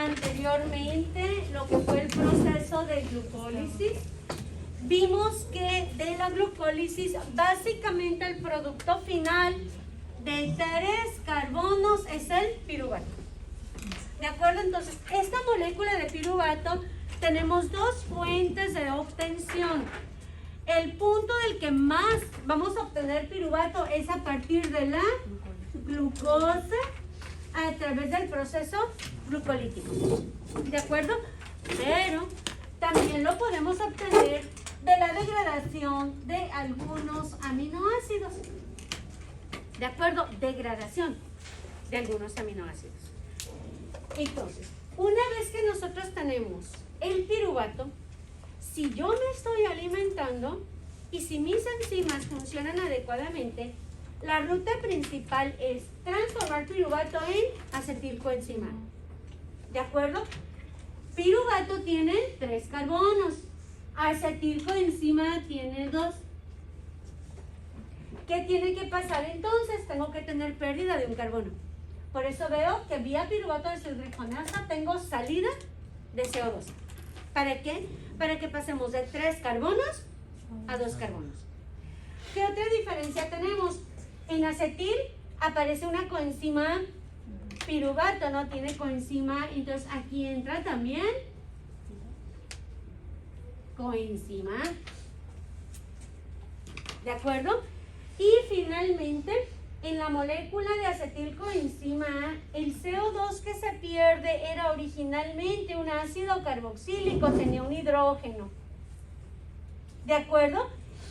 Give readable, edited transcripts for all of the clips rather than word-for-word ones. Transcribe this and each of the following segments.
anteriormente lo que fue el proceso de glucólisis. Vimos que de la glucólisis básicamente el producto final de 3 carbonos es el piruvato. ¿De acuerdo? Entonces, esta molécula de piruvato tenemos dos fuentes de obtención. El punto del que más vamos a obtener piruvato es a partir de la glucosa a través del proceso glucolítico. ¿De acuerdo? Pero también lo podemos obtener de la degradación de algunos aminoácidos. ¿De acuerdo? Degradación de algunos aminoácidos. Entonces, una vez que nosotros tenemos el piruvato, si yo me estoy alimentando y si mis enzimas funcionan adecuadamente, la ruta principal es transformar piruvato en acetilcoenzima. ¿De acuerdo? Piruvato tiene 3 carbonos, acetilcoenzima tiene 2. ¿Qué tiene que pasar entonces? Tengo que tener pérdida de un carbono. Por eso veo que vía piruvato deshidrogenasa tengo salida de CO2. ¿Para qué? Para que pasemos de 3 carbonos a 2 carbonos. ¿Qué otra diferencia tenemos? En acetil aparece una coenzima, piruvato no tiene coenzima, entonces aquí entra también coenzima. ¿De acuerdo? Y finalmente, en la molécula de acetilcoenzima A, el CO2 que se pierde era originalmente un ácido carboxílico, tenía un hidrógeno. ¿De acuerdo?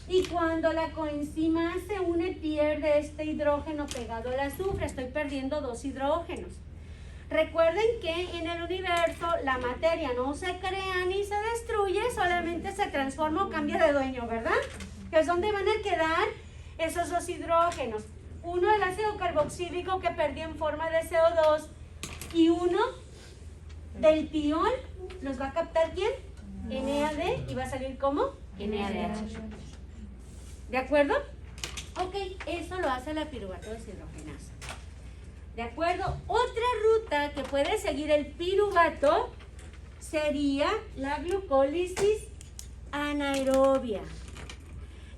Y cuando la coenzima A se une, pierde este hidrógeno pegado al azufre. Estoy perdiendo 2 hidrógenos. Recuerden que en el universo la materia no se crea ni se destruye, solamente se transforma o cambia de dueño, ¿verdad? Que es donde van a quedar esos 2 hidrógenos. Uno del ácido carboxílico que perdí en forma de CO2 y uno del tiol. ¿Los va a captar quién? NAD y va a salir como NADH. ¿De acuerdo? Ok, eso lo hace la piruvato deshidrogenasa. ¿De acuerdo? Otra ruta que puede seguir el piruvato sería la glucólisis anaerobia.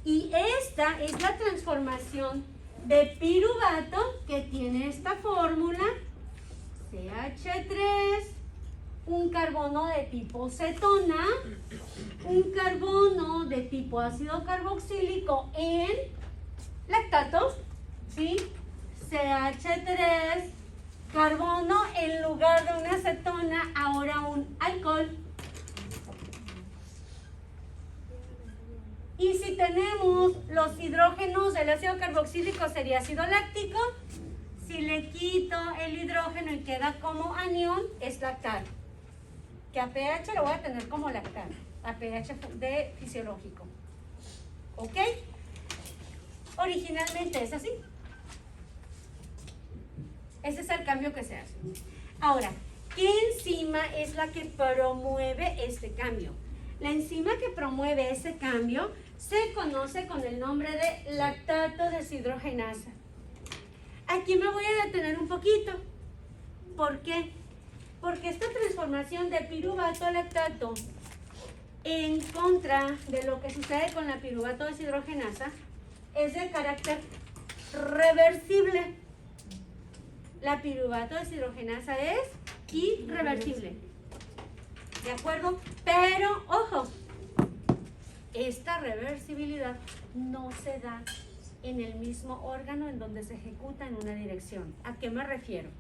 Y esta es la transformación de piruvato que tiene esta fórmula, CH3, un carbono de tipo cetona, un carbono de tipo ácido carboxílico en lactato, ¿sí? CH3, carbono en lugar de una cetona, ahora un alcohol. Y si tenemos los hidrógenos del ácido carboxílico sería ácido láctico. Si le quito el hidrógeno y queda como anión, es lactato. Que a pH lo voy a tener como lactato, a pH de fisiológico. ¿Ok? Originalmente es así. Ese es el cambio que se hace. Ahora, ¿qué enzima es la que promueve este cambio? La enzima que promueve ese cambio se conoce con el nombre de lactato deshidrogenasa. Aquí me voy a detener un poquito. ¿Por qué? Porque esta transformación de piruvato a lactato en contra de lo que sucede con la piruvato deshidrogenasa es de carácter reversible. La piruvato deshidrogenasa es irreversible. ¿De acuerdo? Pero, ojo, esta reversibilidad no se da en el mismo órgano en donde se ejecuta en una dirección. ¿A qué me refiero?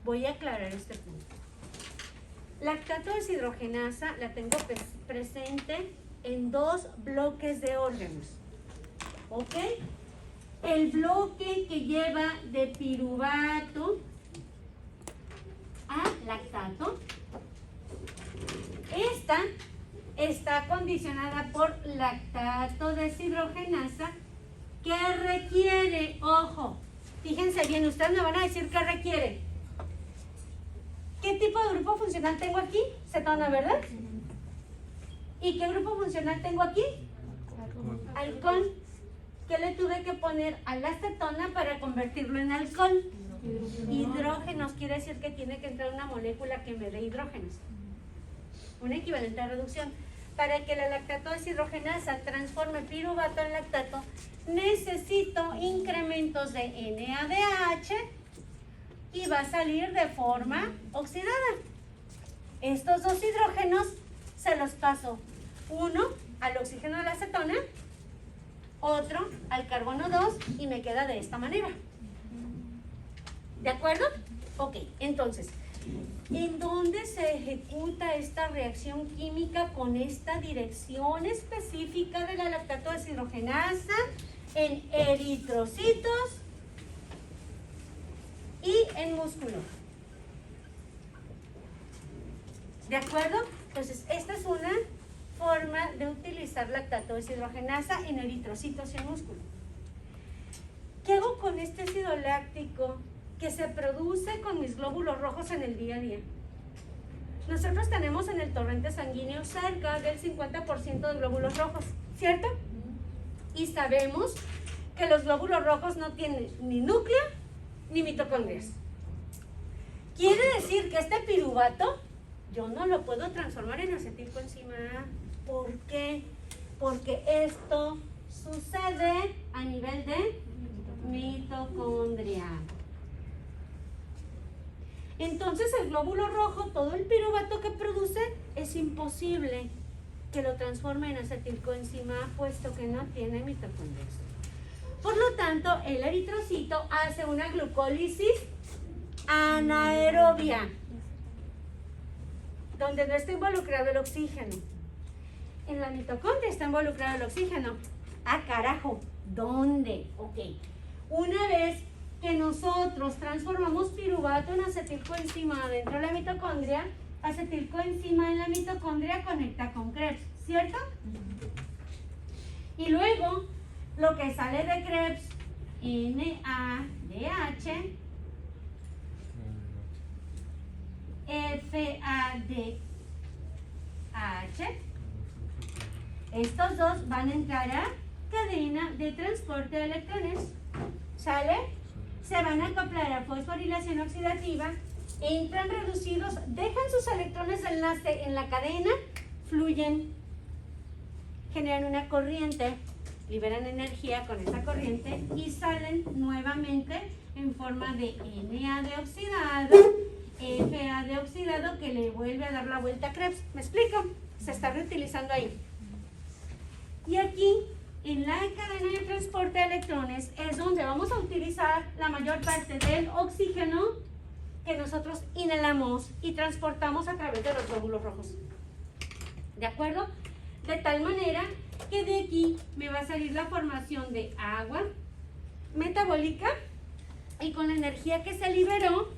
Voy a aclarar este punto. Lactato deshidrogenasa la tengo presente en 2 bloques de órganos. ¿Ok? El bloque que lleva de piruvato a lactato. Esta está condicionada por lactato deshidrogenasa que requiere, ojo, fíjense bien, ustedes me van a decir qué requiere. ¿Qué tipo de grupo funcional tengo aquí? Cetona, ¿verdad? ¿Y qué grupo funcional tengo aquí? Alcohol. ¿Qué le tuve que poner a la cetona para convertirlo en alcohol? Hidrógenos quiere decir que tiene que entrar una molécula que me dé hidrógenos. Un equivalente a reducción. Para que la lactato deshidrogenasa transforme piruvato en lactato, necesito incrementos de NADH y va a salir de forma oxidada. Estos dos hidrógenos se los paso, uno al oxígeno de la acetona, otro al carbono 2 y me queda de esta manera. ¿De acuerdo? Ok, entonces, ¿en dónde se ejecuta esta reacción química con esta dirección específica de la lactato deshidrogenasa? En eritrocitos y en músculo. ¿De acuerdo? Entonces, esta es una forma de utilizar lactato deshidrogenasa en eritrocitos y en músculo. ¿Qué hago con este ácido láctico que se produce con mis glóbulos rojos en el día a día? Nosotros tenemos en el torrente sanguíneo cerca del 50% de glóbulos rojos, ¿cierto? Y sabemos que los glóbulos rojos no tienen ni núcleo ni mitocondrias. Quiere decir que este piruvato yo no lo puedo transformar en acetilcoenzima A. ¿Por qué? Porque esto sucede a nivel de mitocondria. Entonces el glóbulo rojo, todo el piruvato que produce, es imposible que lo transforme en acetilcoenzima A, puesto que no tiene mitocondrias. Por lo tanto, el eritrocito hace una glucólisis anaerobia, donde no está involucrado el oxígeno. En la mitocondria está involucrado el oxígeno. Ah, carajo, ¿dónde? Ok. Una vez que nosotros transformamos piruvato en acetilcoenzima dentro de la mitocondria, acetilcoenzima en la mitocondria conecta con Krebs, ¿cierto? Y luego, lo que sale de Krebs, NADH, FADH, estos dos van a entrar a cadena de transporte de electrones, ¿sale? Se van a acoplar a fosforilación oxidativa, entran reducidos, dejan sus electrones de enlace en la cadena, fluyen, generan una corriente, liberan energía con esa corriente y salen nuevamente en forma de Na de oxidado, Fa de oxidado, que le vuelve a dar la vuelta a Krebs. ¿Me explico? Se está reutilizando ahí. Y aquí, en la cadena de transporte de electrones, es donde vamos a utilizar la mayor parte del oxígeno que nosotros inhalamos y transportamos a través de los glóbulos rojos. ¿De acuerdo? De tal manera que de aquí me va a salir la formación de agua metabólica, y con la energía que se liberó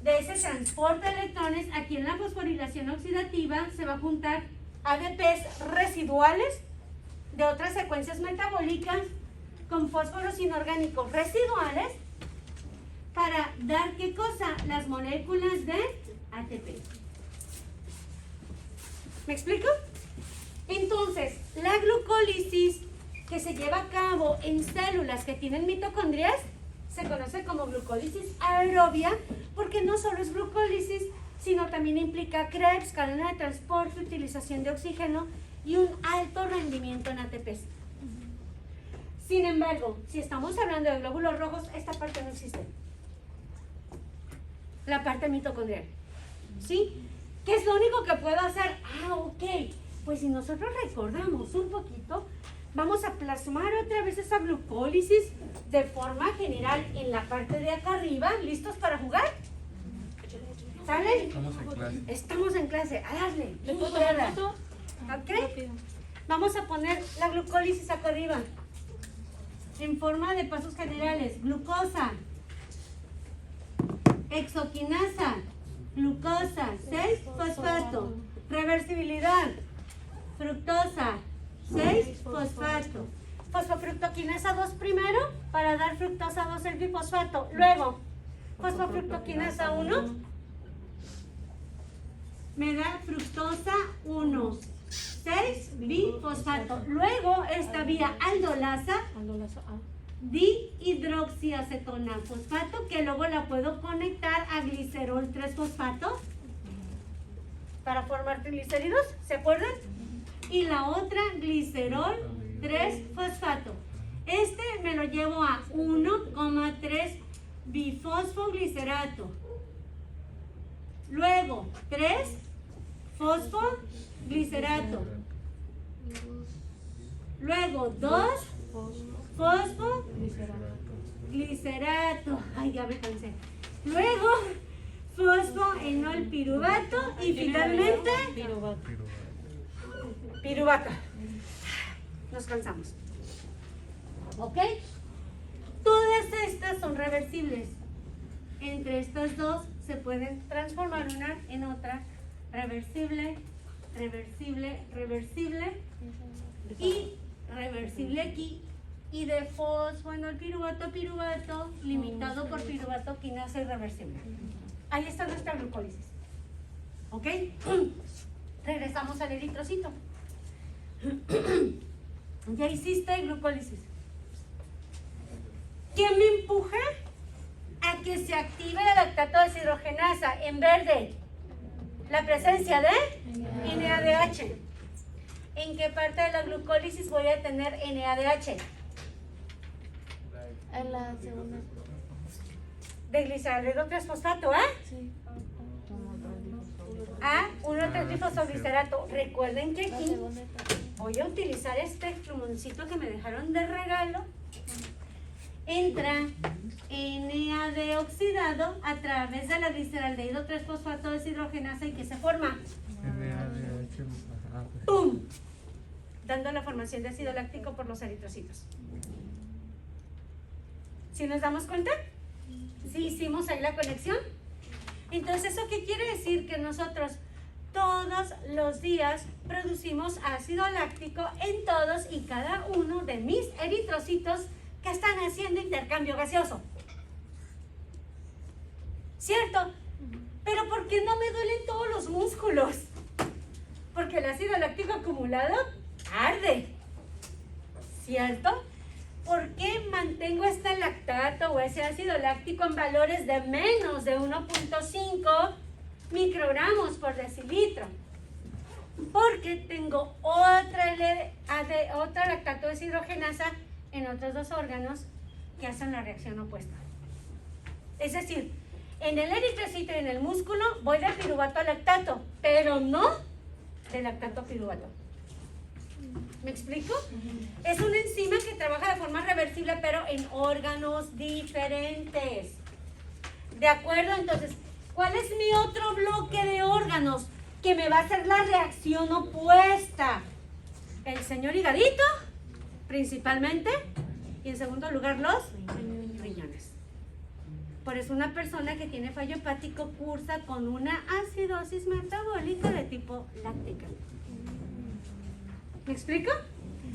de ese transporte de electrones, aquí en la fosforilación oxidativa se va a juntar ADPs residuales de otras secuencias metabólicas con fósforos inorgánicos residuales para dar, ¿qué cosa? Las moléculas de ATP. ¿Me explico? Entonces, la glucólisis que se lleva a cabo en células que tienen mitocondrias se conoce como glucólisis aerobia, porque no solo es glucólisis, sino también implica Krebs, cadena de transporte, utilización de oxígeno y un alto rendimiento en ATPs. Sin embargo, si estamos hablando de glóbulos rojos, esta parte no existe. La parte mitocondrial. ¿Sí? ¿Qué es lo único que puedo hacer? Ah, ok. Pues si nosotros recordamos un poquito, vamos a plasmar otra vez esa glucólisis de forma general en la parte de acá arriba. ¿Listos para jugar? ¿Sale? Estamos en clase. Estamos en clase. A darle. ¿Le puedo dar? ¿Ok? Vamos a poner la glucólisis acá arriba. En forma de pasos generales. Glucosa. Hexoquinasa. Glucosa. 6-fosfato. Reversibilidad. Fructosa. 6-fosfato. Fosfofructoquinasa 2 primero para dar fructosa 2 el bifosfato. Luego, fosfofructoquinasa 1 me da fructosa 1, 6 bifosfato. Luego, esta vía aldolasa dihidroxiacetona-fosfato, que luego la puedo conectar a glicerol 3-fosfato para formar triglicéridos, ¿se acuerdan? Y la otra glicerol 3-fosfato. Este me lo llevo a 1,3 bifosfoglicerato. Luego 3 fosfoglicerato. Luego 2 fosfoglicerato. Ay, ya me cansé. Luego fosfoenolpiruvato y finalmente piruvato. Nos cansamos. ¿Ok? Todas estas son reversibles. Entre estas dos se pueden transformar una en otra. Reversible, reversible, reversible y reversible aquí. Y de fosfoenolpiruvato a piruvato, limitado por piruvato quinasa irreversible. Ahí está nuestra glucólisis. ¿Ok? Regresamos al eritrocito. Ya hiciste glucólisis. ¿Qué me empuja a que se active la lactato deshidrogenasa? En verde, la presencia de NADH. ¿En qué parte de la glucólisis voy a tener NADH? En la segunda. De glicerol 3-fosfato, ¿ah? Sí. A 1,3-trifosfoglicerato. Recuerden que La aquí segunda etapa. voy a utilizar este plumoncito que me dejaron de regalo. Entra NAD oxidado a través de la gliceraldehído 3-fosfato deshidrogenasa y que se forma. ¡Pum! Dando la formación de ácido láctico por los eritrocitos. ¿Sí nos damos cuenta? ¿Sí hicimos ahí la conexión? Entonces, ¿eso qué quiere decir? Que nosotros todos los días producimos ácido láctico en todos y cada uno de mis eritrocitos que están haciendo intercambio gaseoso. ¿Cierto? Pero ¿por qué no me duelen todos los músculos? Porque el ácido láctico acumulado arde. ¿Cierto? ¿Por qué mantengo este lactato o ese ácido láctico en valores de menos de 1,5 microgramos por decilitro? Porque tengo otra lactato deshidrogenasa en otros dos órganos que hacen la reacción opuesta. Es decir, en el eritrocito y en el músculo voy de piruvato a lactato, pero no de lactato a piruvato. ¿Me explico? Es una enzima que trabaja de forma reversible, pero en órganos diferentes. ¿De acuerdo? Entonces, ¿cuál es mi otro bloque de órganos que me va a hacer la reacción opuesta? El señor higadito, principalmente, y en segundo lugar los riñones. Por eso una persona que tiene fallo hepático cursa con una acidosis metabólica de tipo láctica. ¿Me explico?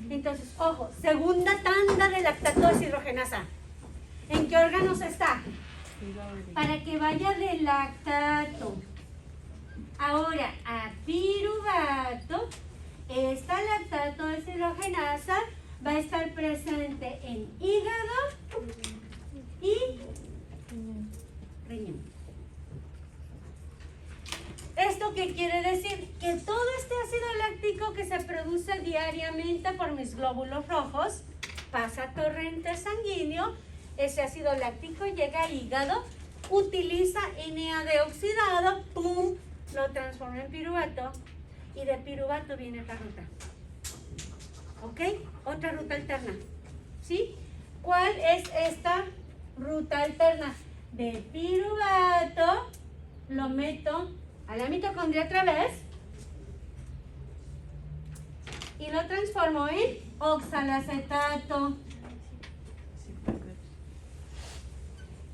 Entonces, ojo, segunda tanda de lactato deshidrogenasa. ¿En qué órganos está? Para que vaya de lactato ahora a piruvato, esta lactato deshidrogenasa va a estar presente en hígado y riñón. ¿Esto qué quiere decir? Que todo este ácido láctico que se produce diariamente por mis glóbulos rojos pasa a torrente sanguíneo, ese ácido láctico llega a hígado, utiliza NAD oxidado, ¡pum!, lo transforma en piruvato y de piruvato viene esta ruta. ¿Ok? Otra ruta alterna. ¿Sí? ¿Cuál es esta ruta alterna? De piruvato lo meto a la mitocondria otra vez y lo transformo en oxalacetato.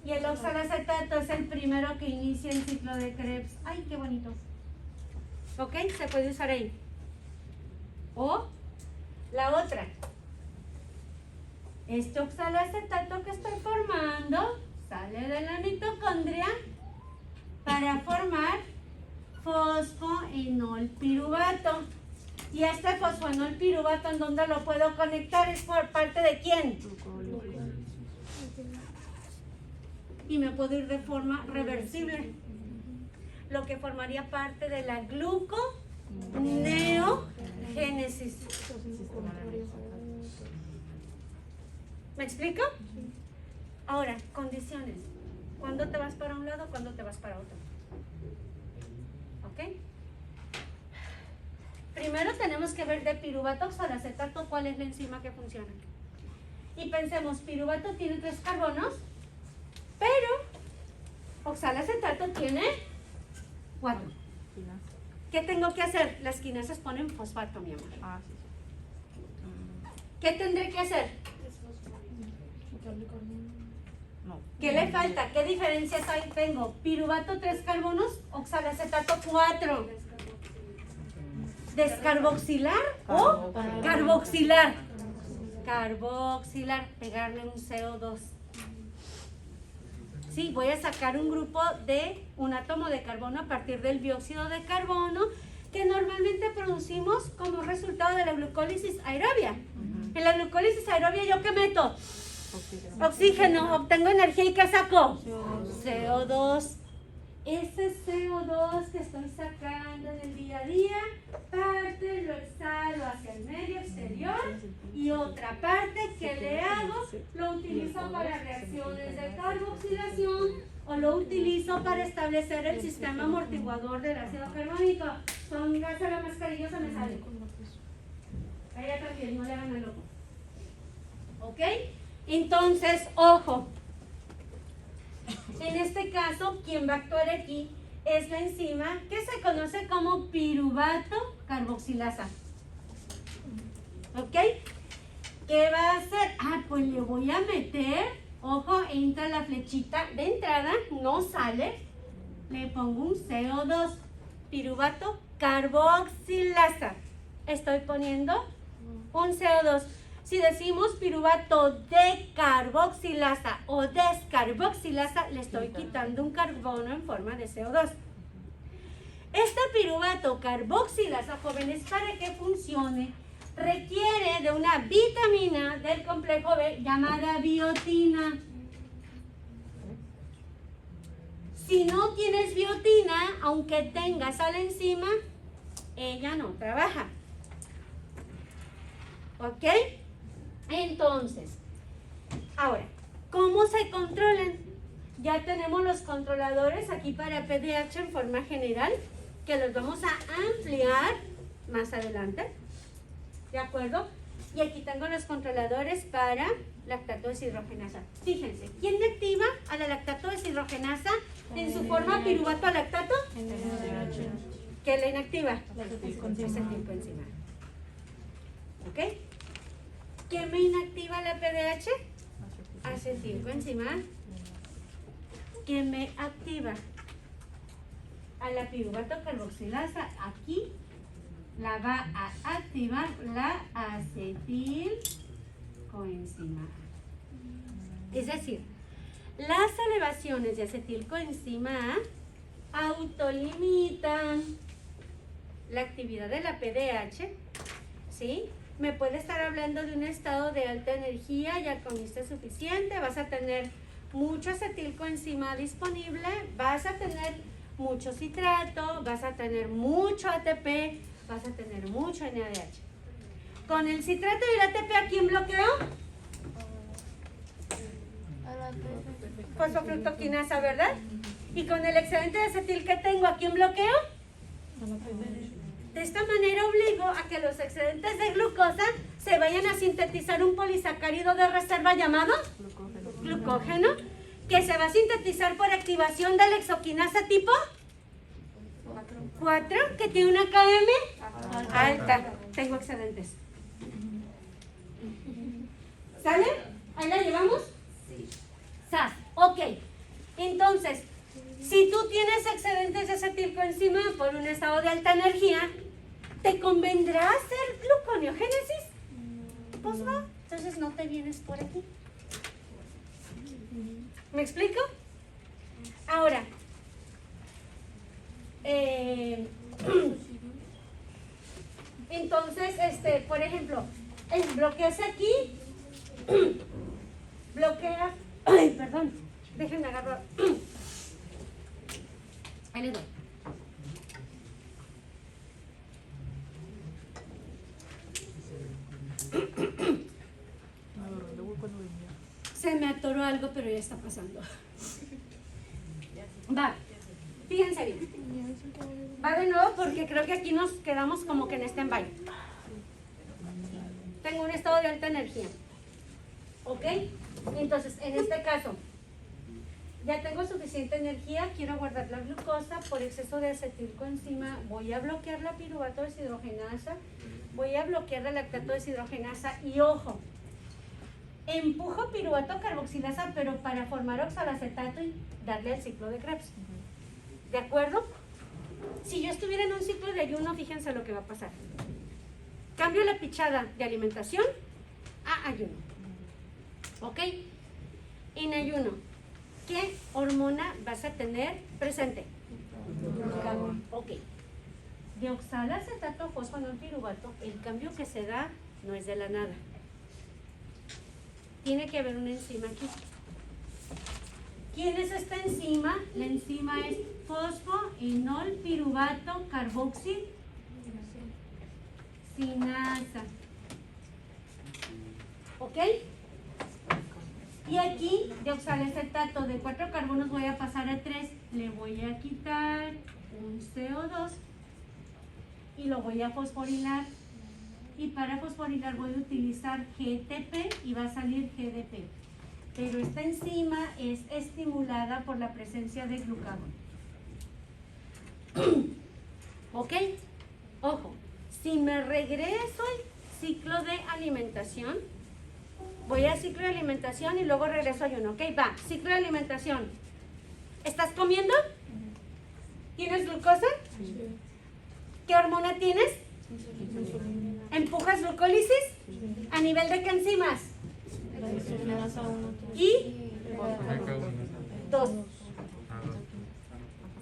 Y el oxalacetato es el primero que inicia el ciclo de Krebs. ¡Ay, qué bonito! ¿Ok? Se puede usar ahí. O la otra. Este oxalacetato que estoy formando sale de la mitocondria para formar fosfoenolpiruvato. Y este fosfoenolpiruvato, ¿en dónde lo puedo conectar? ¿Es por parte de quién? y me puedo ir de forma reversible, lo que formaría parte de la gluconeogénesis. ¿Me explico? Ahora, condiciones. ¿Cuándo te vas para un lado? ¿Cuándo te vas para otro? ¿Ok? Primero tenemos que ver de piruvato oxalacetato cuál es la enzima que funciona. Y pensemos, piruvato tiene 3 carbonos, pero oxalacetato tiene 4. ¿Qué tengo que hacer? Las quinasas ponen fosfato, mi amor. ¿Qué tendré que hacer? ¿Qué le falta? ¿Qué diferencias hay? Tengo piruvato 3 carbonos, oxalacetato 4. ¿Descarboxilar o carboxilar? Carboxilar, pegarle un CO2. Sí, voy a sacar un grupo de un átomo de carbono a partir del dióxido de carbono que normalmente producimos como resultado de la glucólisis aerobia. En la glucólisis aerobia, ¿yo qué meto? Oxígeno, obtengo energía y ¿qué saco? CO2. Ese CO2 que estoy sacando en el día a día, parte lo exhalo hacia el medio exterior y otra parte que le hago, lo utilizo para reacciones de carboxilación o lo utilizo para establecer el sistema amortiguador del ácido carbónico. Póngase la mascarilla, se me sale. Allá también, no le hagan el loco. ¿Ok? Entonces, ojo. En este caso, quien va a actuar aquí es la enzima que se conoce como piruvato carboxilasa. ¿Ok? ¿Qué va a hacer? Pues le voy a meter, ojo, entra la flechita de entrada, no sale, le pongo un CO2, piruvato carboxilasa. Estoy poniendo un CO2. Si decimos piruvato de carboxilasa o descarboxilasa, le estoy quitando un carbono en forma de CO2. Este piruvato carboxilasa, jóvenes, para que funcione, requiere de una vitamina del complejo B llamada biotina. Si no tienes biotina, aunque tengas a la enzima, ella no trabaja. ¿Ok? Entonces, ahora, ¿cómo se controlan? Ya tenemos los controladores aquí para PDH en forma general, que los vamos a ampliar más adelante, ¿de acuerdo? Y aquí tengo los controladores para lactato deshidrogenasa. Fíjense, ¿quién me activa a la lactato deshidrogenasa en su forma piruvato a lactato? ¿Qué la inactiva? Acetilcoenzima. ¿Ok? ¿Quién me inactiva la PDH? Acetilcoenzima. ¿Quién me activa a la piruvato carboxilasa? Aquí la va a activar la acetilcoenzima. Es decir, las elevaciones de acetilcoenzima autolimitan la actividad de la PDH, ¿sí? Me puede estar hablando de un estado de alta energía, ya comiste suficiente, vas a tener mucho acetilcoenzima disponible, vas a tener mucho citrato, vas a tener mucho ATP, vas a tener mucho NADH. Con el citrato y el ATP, ¿a quién bloqueó? Fosfofructoquinasa, ¿verdad? Y con el excedente de acetil que tengo, ¿a quién bloqueo? De esta manera obligo a que los excedentes de glucosa se vayan a sintetizar un polisacárido de reserva llamado glucógeno, que se va a sintetizar por activación de la exoquinasa tipo 4, que tiene una KM alta. Tengo excedentes. ¿Sale? ¿Ahí la llevamos? Sí. SAS. Ok. Entonces, si tú tienes excedentes de acetilcoenzima por un estado de alta energía, ¿te convendrá hacer gluconeogénesis? Pues no, entonces no te vienes por aquí. ¿Me explico? Ahora, entonces, por ejemplo, bloqueas aquí, bloquea, Déjenme agarrar. Ahí les doy. Se me atoró algo, pero ya está pasando. Va, fíjense bien. Va de nuevo porque creo que aquí nos quedamos como que en stand-by. Tengo un estado de alta energía. ¿Ok? Entonces, en este caso, ya tengo suficiente energía, quiero guardar la glucosa por exceso de acetilcoenzima, voy a bloquear la piruvato deshidrogenasa, voy a bloquear la lactato deshidrogenasa y ojo, empujo piruvato carboxilasa pero para formar oxalacetato y darle el ciclo de Krebs. ¿De acuerdo? Si yo estuviera en un ciclo de ayuno, fíjense lo que va a pasar. Cambio la pichada de alimentación a ayuno. ¿Ok? En ayuno, ¿qué hormona vas a tener presente? Ok. De oxalacetato a fosfonolpiruvato, el cambio que se da no es de la nada. Tiene que haber una enzima aquí. ¿Quién es esta enzima? La enzima es fosfoenolpiruvato carboxilinasa. ¿Ok? Y aquí de oxalacetato de 4 carbonos voy a pasar a 3. Le voy a quitar un CO2 y lo voy a fosforilar. Y para fosforilar voy a utilizar GTP y va a salir GDP. Pero esta enzima es estimulada por la presencia de glucagón. ¿Ok? Ojo, si me regreso al ciclo de alimentación, voy al ciclo de alimentación y luego regreso a ayuno. ¿Ok? Va, ciclo de alimentación. ¿Estás comiendo? ¿Tienes glucosa? ¿Qué hormona tienes? ¿Empujas glucólisis? ¿A nivel de qué enzimas? Y 2.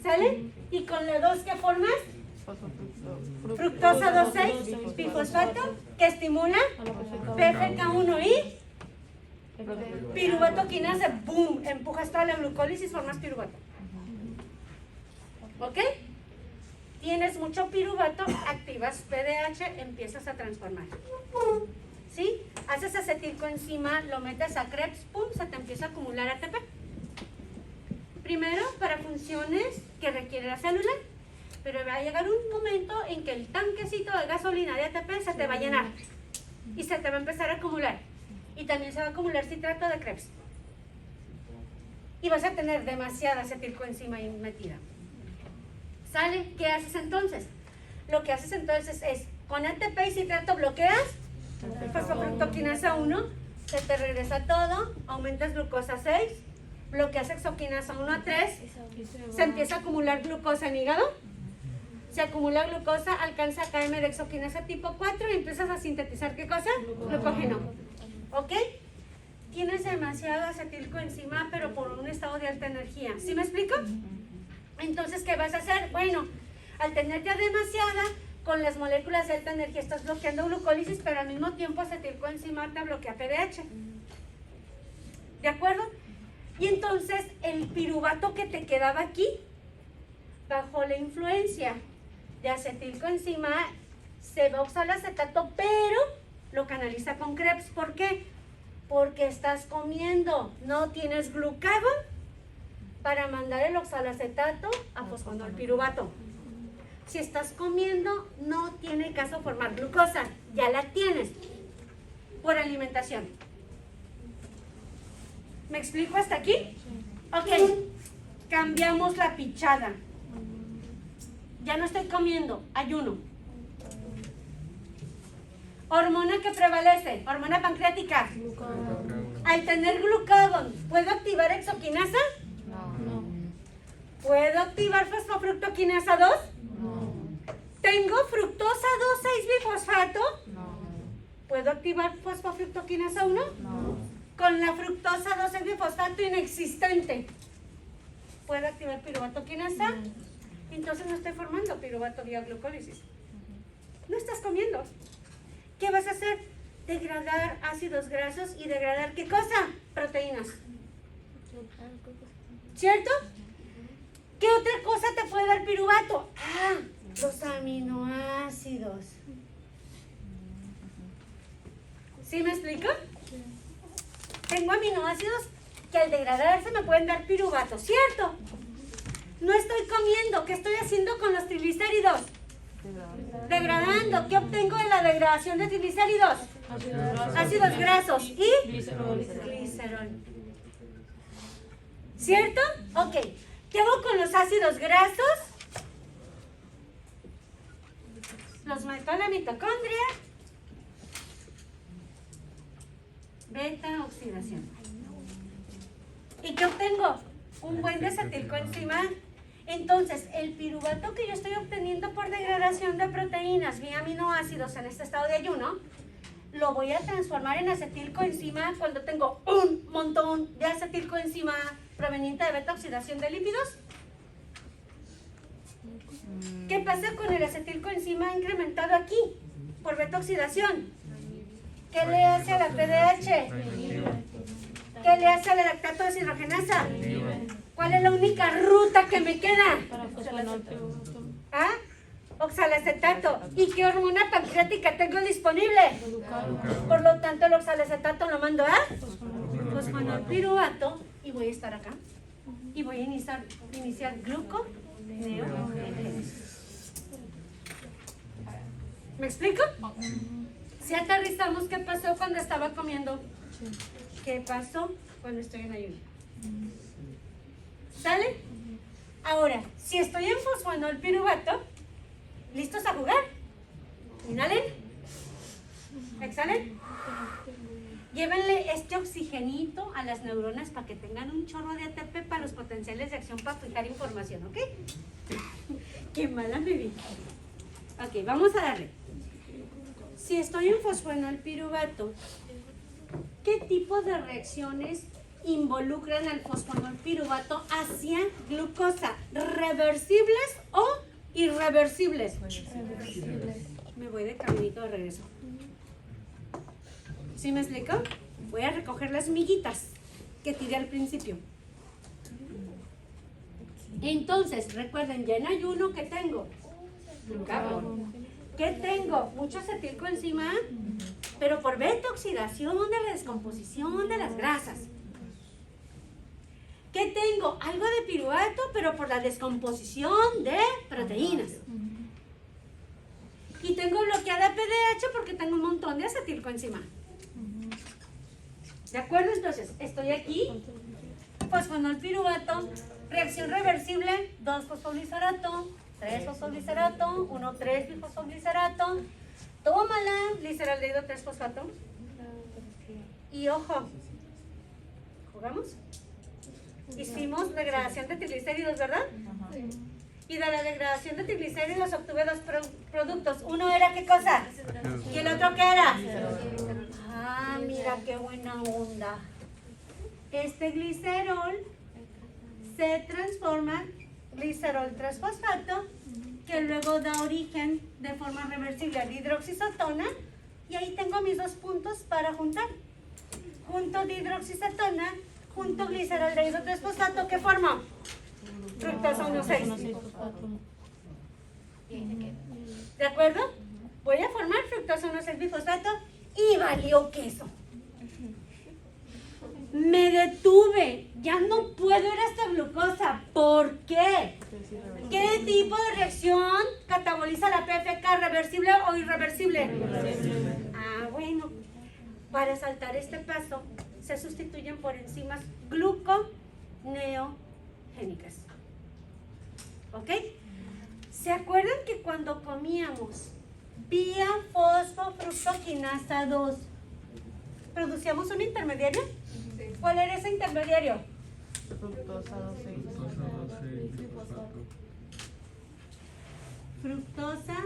¿Sale? ¿Y con la 2 qué formas? Fructosa 2,6 bifosfato que estimula PFK1 y piruvato quinasa. ¡Boom! Empujas toda la glucólisis, formas piruvato. ¿Ok? Tienes mucho piruvato, activas PDH, empiezas a transformar. ¿Sí? Haces acetilcoenzima, lo metes a Krebs, ¡pum! Se te empieza a acumular ATP. Primero, para funciones que requiere la célula, pero va a llegar un momento en que el tanquecito de gasolina de ATP se te va a llenar y se te va a empezar a acumular. Y también se va a acumular citrato de Krebs. Y vas a tener demasiada acetilcoenzima ahí metida. ¿Sale? ¿Qué haces entonces? Lo que haces entonces es, con ATP y citrato bloqueas fosfofructoquinasa 1, se te regresa todo, aumentas glucosa 6, bloqueas hexoquinasa 1 a 3, se empieza a acumular glucosa en hígado, se acumula glucosa, alcanza KM de hexoquinasa tipo 4 y empiezas a sintetizar ¿qué cosa? Glucógeno. ¿Ok? Tienes demasiado acetilcoenzima, pero por un estado de alta energía. ¿Sí me explico? Entonces, ¿qué vas a hacer? Bueno, al tener ya demasiada, con las moléculas de alta energía estás bloqueando glucólisis, pero al mismo tiempo acetilcoenzima te bloquea PDH. ¿De acuerdo? Y entonces, el piruvato que te quedaba aquí, bajo la influencia de acetilcoenzima, se va a oxalacetato, pero lo canaliza con Krebs. ¿Por qué? Porque estás comiendo, no tienes glucagón para mandar el oxalacetato a fosfonolpiruvato. Si estás comiendo, no tiene caso formar glucosa, ya la tienes por alimentación. ¿Me explico hasta aquí? Ok, cambiamos la pichada. Ya no estoy comiendo, ayuno. ¿Hormona que prevalece? Hormona pancreática. Al tener glucagón, ¿puedo activar hexoquinasa? No. ¿Puedo activar fosfofructoquinasa 2? No. ¿Tengo fructosa 2,6-bifosfato? No. ¿Puedo activar fosfofructoquinasa 1? No. Con la fructosa 2,6-bifosfato inexistente, ¿puedo activar piruvato quinasa? Entonces no estoy formando piruvato vía glucólisis. No estás comiendo. ¿Qué vas a hacer? Degradar ácidos grasos y degradar ¿qué cosa? Proteínas. ¿Cierto? ¿Qué otra cosa te puede dar piruvato? Ah, los aminoácidos. ¿Sí me explico? Tengo aminoácidos que al degradarse me pueden dar piruvato, ¿cierto? No estoy comiendo. ¿Qué estoy haciendo con los triglicéridos? Degradando. ¿Qué obtengo de la degradación de triglicéridos? Ácidos grasos y glicerol. ¿Cierto? Ok. ¿Qué hago con los ácidos grasos? Los meto a la mitocondria. Beta oxidación. ¿Y qué obtengo? Un buen desacetilcoenzima. Entonces, el piruvato que yo estoy obteniendo por degradación de proteínas vía aminoácidos en este estado de ayuno, lo voy a transformar en acetilcoenzima cuando tengo un montón de acetilcoenzima proveniente de beta oxidación de lípidos. ¿Qué pasa con el acetilcoenzima incrementado aquí por beta oxidación? ¿Qué le hace a la PDH? ¿Qué le hace a la lactato deshidrogenasa? ¿Cuál es la única ruta que me queda? ¿Ah? Oxalacetato. ¿Y qué hormona pancreática tengo disponible? Por lo tanto, el oxalacetato lo mando a fosfonolpiruvato y voy a estar acá. Y voy a iniciar gluconeogénesis. ¿Me explico? Si aterrizamos, ¿qué pasó cuando estaba comiendo? ¿Qué pasó cuando estoy en ayuno? ¿Sale? Ahora, si estoy en fosfonolpiruvato, ¿listos a jugar? Inhalen. Exhalen. Llévenle este oxigenito a las neuronas para que tengan un chorro de ATP para los potenciales de acción para fijar información, ¿ok? Qué mala me vi. Ok, vamos a darle. Si estoy en fosfonolpiruvato, ¿qué tipo de reacciones involucran al fosfonolpiruvato hacia glucosa? ¿Reversibles o irreversibles? Me voy de caminito de regreso. ¿Sí me explico? Voy a recoger las miguitas que tiré al principio. Entonces, recuerden, ya en ayuno, ¿qué tengo? Glucagón. ¿Qué tengo? Mucho acetilcoenzima, pero por beta oxidación de la descomposición de las grasas. ¿Qué tengo? Algo de piruvato, pero por la descomposición de proteínas. Y tengo bloqueada PDH porque tengo un montón de acetilcoenzima. ¿De acuerdo? Entonces, estoy aquí, fosfonolpiruvato, reacción reversible, 2-fosfoglicerato, 3-fosfoglicerato, 1,3-bifosfoglicerato, tómala, gliceraldehído 3-fosfato. Y ojo, ¿jugamos? Hicimos degradación de triglicéridos, ¿verdad? Y de la degradación de triglicéridos obtuve dos productos. Uno era, ¿qué cosa? ¿Y el otro qué era? Ah, mira qué buena onda. Este glicerol se transforma en glicerol 3-fosfato, que luego da origen de forma reversible a dihidroxicetona, y ahí tengo mis dos puntos para juntar. Junto dihidroxicetona, junto gliceraldehído 3-fosfato, ¿qué forma? Fructosa 1,6. ¿De acuerdo? Voy a formar fructosa 1,6-bifosfato y valió queso. Me detuve, ya no puedo ir hasta glucosa. ¿Por qué? ¿Qué tipo de reacción cataboliza la PFK? ¿Reversible o irreversible? Ah, bueno. Para saltar este paso, se sustituyen por enzimas gluconeogénicas. ¿Ok? ¿Se acuerdan que cuando comíamos vía fosfofructoquinasa 2 producíamos un intermediario? Sí. ¿Cuál era ese intermediario? Fructosa 2,6-bifosfato. Fructosa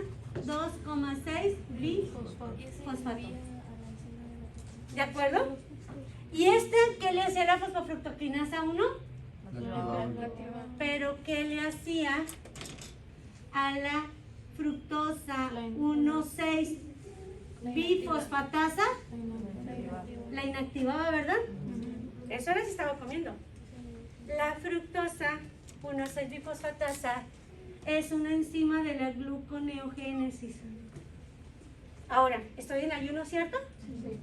2,6-bifosfato. ¿De acuerdo? ¿Y este qué le hacía la fosfofructoquinasa 1? Pero ¿qué le hacía a la fructosa 1,6-bifosfatasa? La inactivaba, ¿verdad? Eso era si estaba comiendo. La fructosa, 1,6-bifosfatasa, es una enzima de la gluconeogénesis. Ahora, estoy en ayuno, ¿cierto? Sí.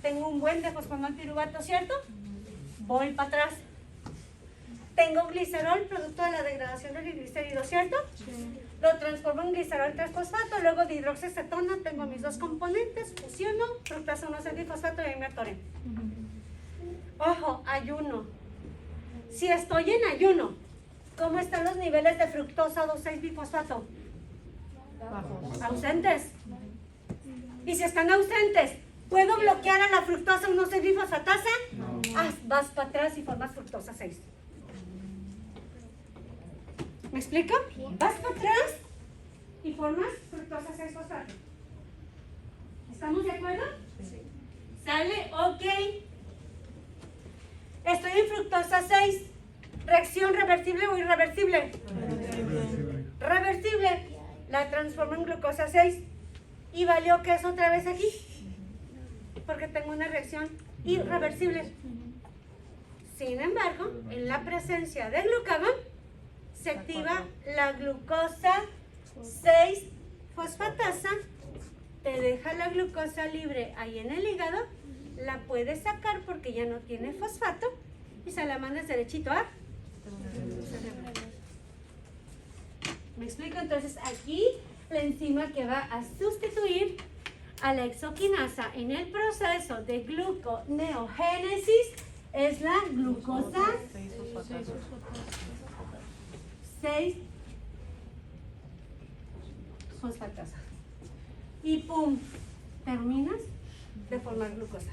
Tengo un buen de fosfonolpiruvato, ¿cierto? Voy para atrás. Tengo glicerol, producto de la degradación del glicérido, ¿cierto? Sí. Lo transformo en glicerol 3-fosfato, luego de hidroxicetona, tengo mis dos componentes, fusiono, fructosa 1,6-bifosfato y ahí me atoré. Ojo, ayuno. Si estoy en ayuno, ¿cómo están los niveles de fructosa 2,6-bifosfato? Ausentes. Y si están ausentes, ¿puedo bloquear a la fructosa 1,6-bifosfatasa? No. Vas para atrás y formas fructosa 6. ¿Me explico? Vas para atrás y formas fructosa 6-fosfato. ¿Estamos de acuerdo? Sí. ¿Sale? Ok. Estoy en fructosa 6. ¿Reacción reversible o irreversible? Reversible. La transformo en glucosa 6. ¿Y valió que es otra vez aquí? Porque tengo una reacción irreversible. Sin embargo, en la presencia de glucagón, se activa la glucosa 6-fosfatasa, te deja la glucosa libre ahí en el hígado, la puedes sacar porque ya no tiene fosfato y se la mandas derechito a... ¿Me explico? Entonces aquí la enzima que va a sustituir a la exoquinasa en el proceso de gluconeogénesis es la glucosa 6-fosfatasa. Y pum, terminas de formar glucosa.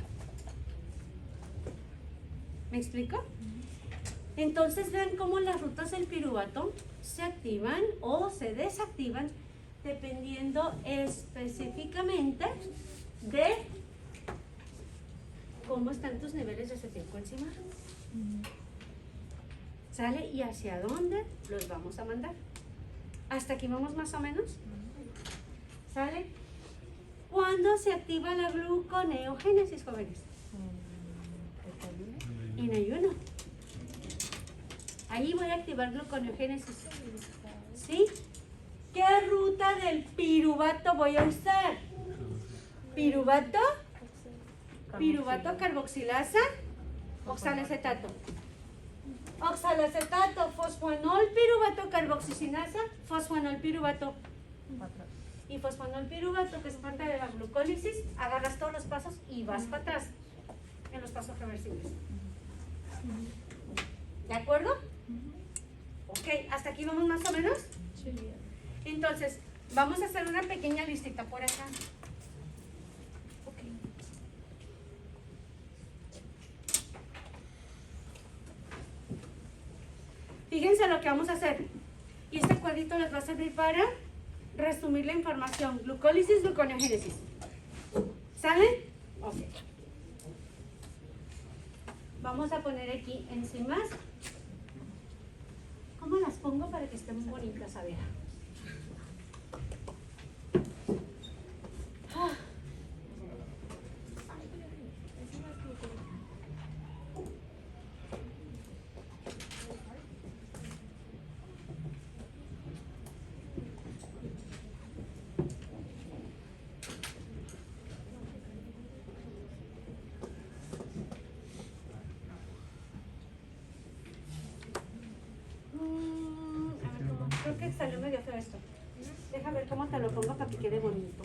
¿Me explico? Entonces vean cómo las rutas del piruvato se activan o se desactivan dependiendo específicamente de cómo están tus niveles de acetilcoenzima. ¿Sale? ¿Y hacia dónde los vamos a mandar? ¿Hasta aquí vamos más o menos? ¿Sale? ¿Cuándo se activa la gluconeogénesis, jóvenes? En ayuno. Ahí voy a activar gluconeogénesis. ¿Sí? ¿Qué ruta del piruvato voy a usar? Piruvato carboxilasa, oxalacetato. Oxalacetato, fosfonol, piruvato, carboxicinasa, fosfonol, piruvato. Y fosfonol, piruvato, que es parte de la glucólisis, agarras todos los pasos y vas para atrás en los pasos reversibles. ¿De acuerdo? Ok, ¿hasta aquí vamos más o menos? Entonces, vamos a hacer una pequeña listita por acá. Fíjense lo que vamos a hacer. Y este cuadrito les va a servir para resumir la información. Glucólisis, gluconeogénesis. ¿Sale? Ok. Vamos a poner aquí enzimas. ¿Cómo las pongo para que estén bonitas? A ver. Creo que salió medio feo esto. Deja ver cómo te lo pongo para que quede bonito.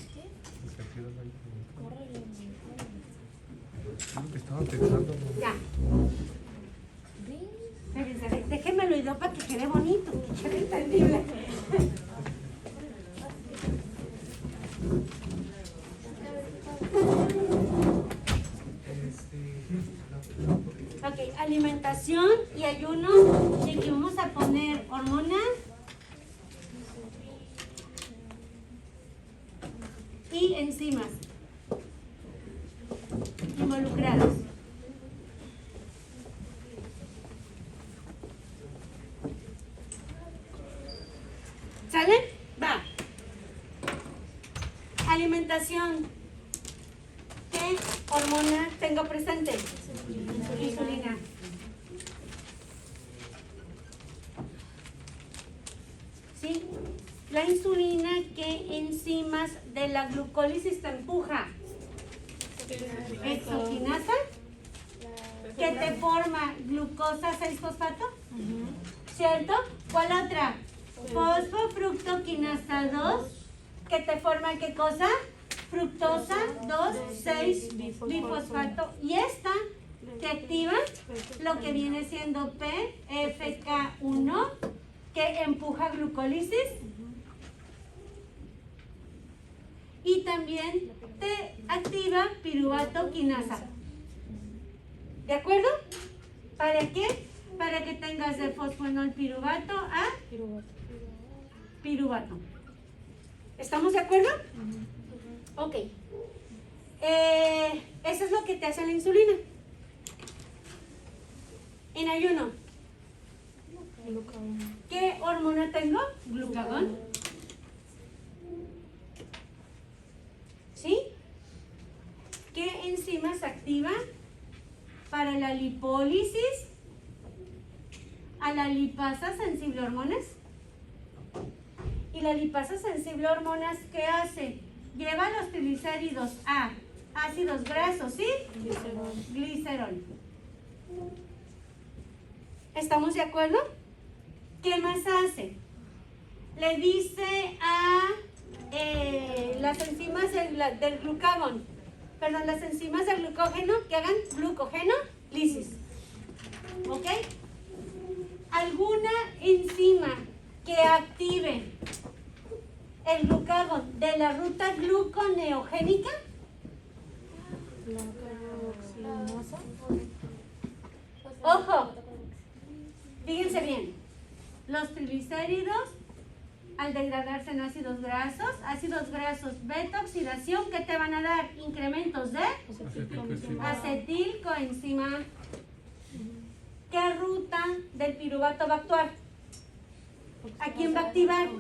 Estaba pensando. Ya. Déjenme lo ido para que quede bonito, que quede entendible. Ok, alimentación y ayuno. Y aquí vamos a poner hormonas y enzimas involucradas. ¿Sale? Va. Alimentación. ¿Qué hormona tengo presente? Insulina. la insulina, ¿qué enzimas de la glucólisis te empuja? Exoquinasa, que te forma glucosa 6-fosfato, ¿cierto? ¿Cuál otra? Fosfofructoquinasa 2, que te forma ¿qué cosa? Fructosa 2,6-bifosfato. Y esta te activa lo que viene siendo PFK1, que empuja glucólisis. Y también te activa piruvato quinasa. ¿De acuerdo? ¿Para qué? Para que tengas de fosfonol piruvato a piruvato. ¿Estamos de acuerdo? Ok. Eso es lo que te hace la insulina. En ayuno. ¿Qué hormona tengo? Glucagón. ¿Sí? ¿Qué enzima se activa para la lipólisis a la lipasa sensible a hormonas? Y la lipasa sensible a hormonas, ¿qué hace? Lleva los triglicéridos a ácidos grasos y glicerol. ¿Estamos de acuerdo? ¿Qué más hace? Le dice a las enzimas del glucagón, perdón, las enzimas del glucógeno que hagan glucogenolisis. ¿Ok? ¿Alguna enzima que active el glucagón de la ruta gluconeogénica? Ojo, fíjense bien, los triglicéridos al degradarse en ácidos grasos beta oxidación, ¿qué te van a dar? Incrementos de acetilcoenzima. ¿Qué ruta del piruvato va a actuar? ¿A quién va a activar?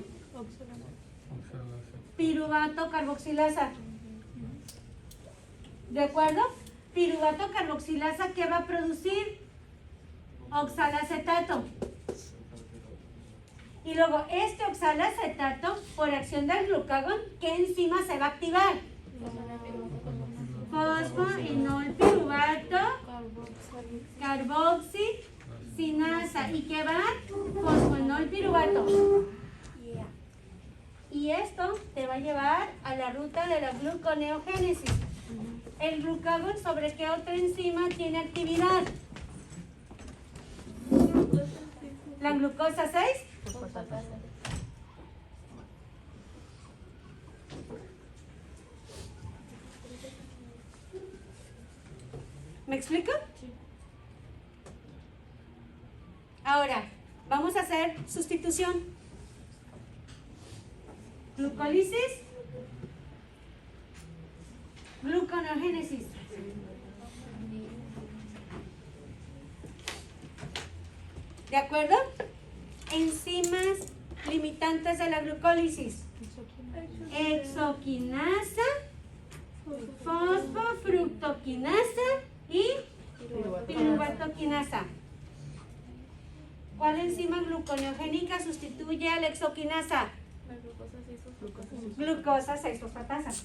Piruvato carboxilasa. ¿De acuerdo? Piruvato carboxilasa, ¿qué va a producir? Oxalacetato. Y luego este oxalacetato, por acción del glucagón, ¿qué enzima se va a activar? Fosfoenolpiruvato carboxisinasa. ¿Y qué va? Fosfoenolpiruvato. Y esto te va a llevar a la ruta de la gluconeogénesis. El glucagón, ¿sobre qué otra enzima tiene actividad? La glucosa 6. ¿Me explico? Ahora, vamos a hacer sustitución. Glucólisis, gluconeogénesis. ¿De acuerdo? Enzimas limitantes de la glucólisis. Exoquinasa, fosfofructoquinasa y piruvatoquinasa. ¿Cuál enzima gluconeogénica sustituye a la exoquinasa? Glucosa 6-fosfatasa.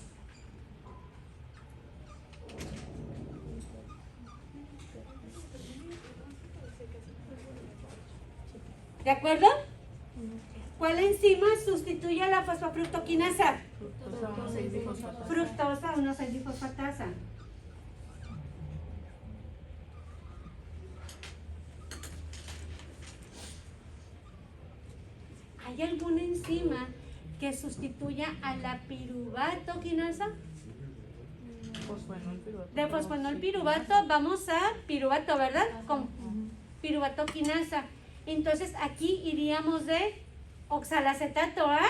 ¿De acuerdo? ¿Cuál enzima sustituye a la fosfofructoquinasa? Fructosa 1,6-bifosfatasa. ¿Hay alguna enzima que sustituya a la piruvatoquinasa? De fosfonolpiruvato vamos a piruvato, ¿verdad? Con piruvatoquinasa. Entonces aquí iríamos de oxalacetato a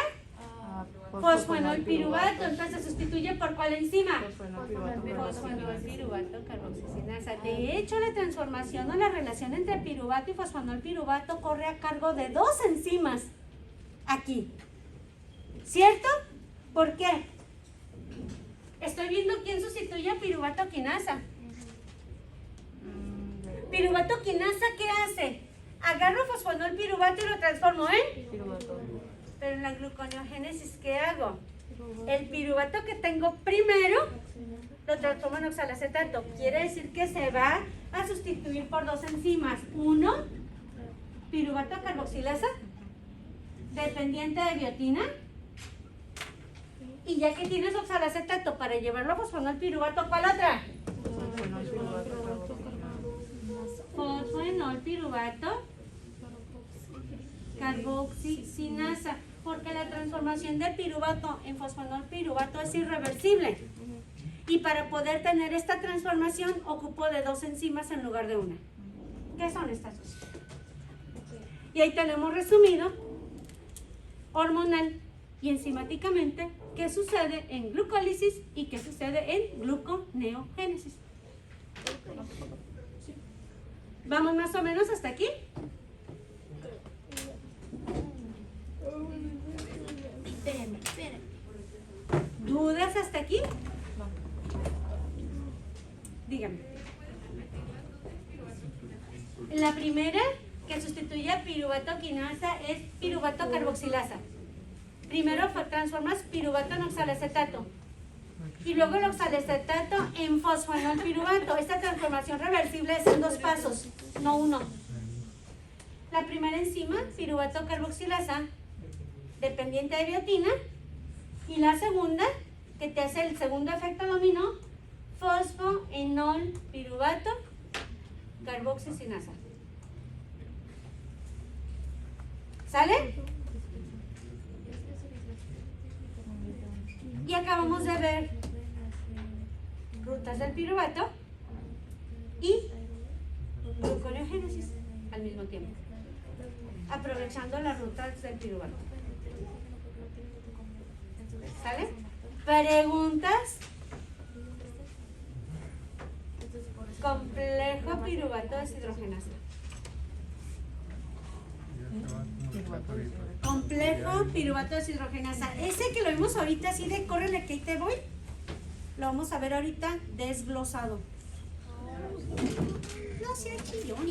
fosfonolpiruvato. Entonces sustituye por ¿cuál enzima? Fosfonolpiruvato carboxisinasa. De hecho, la transformación o la relación entre piruvato y fosfonolpiruvato corre a cargo de dos enzimas aquí. ¿Cierto? ¿Por qué? Estoy viendo quién sustituye a piruvatoquinasa. Piruvatoquinasa, ¿qué hace? Agarro fosfonolpiruvato y lo transformo en Pero en la gluconeogénesis, ¿qué hago? El piruvato que tengo primero lo transformo en oxalacetato. Quiere decir que se va a sustituir por dos enzimas. Uno, piruvato carboxilasa, dependiente de biotina. Y ya que tienes oxalacetato para llevarlo a fosfonol piruvato, ¿cuál otra? Fosfonol piruvato carboxisinasa, porque la transformación de piruvato en fosfonol piruvato es irreversible. Y para poder tener esta transformación ocupo de dos enzimas en lugar de una. ¿Qué son estas dos? Y ahí tenemos resumido hormonal y enzimáticamente qué sucede en glucólisis y qué sucede en gluconeogénesis. ¿Vamos más o menos hasta aquí? Espérenme. ¿Dudas hasta aquí? Dígame. La primera que sustituye a piruvato quinasa es piruvato carboxilasa. Primero transformas piruvato en oxalacetato y luego el oxalacetato en fosfonol piruvato. Esta transformación reversible es en dos pasos, no uno. La primera enzima, piruvato carboxilasa, dependiente de biotina, y la segunda, que te hace el segundo efecto dominó, fosfoenol piruvato carboxisinasa. ¿Sale? Y acabamos de ver rutas del piruvato y gluconeogénesis al mismo tiempo, aprovechando las rutas del piruvato. ¿Sale? ¿Preguntas? Complejo piruvato deshidrogenasa. Complejo piruvato deshidrogenasa. Ese que lo vimos ahorita así de córrele que ahí te voy, lo vamos a ver ahorita desglosado. No sea chillón,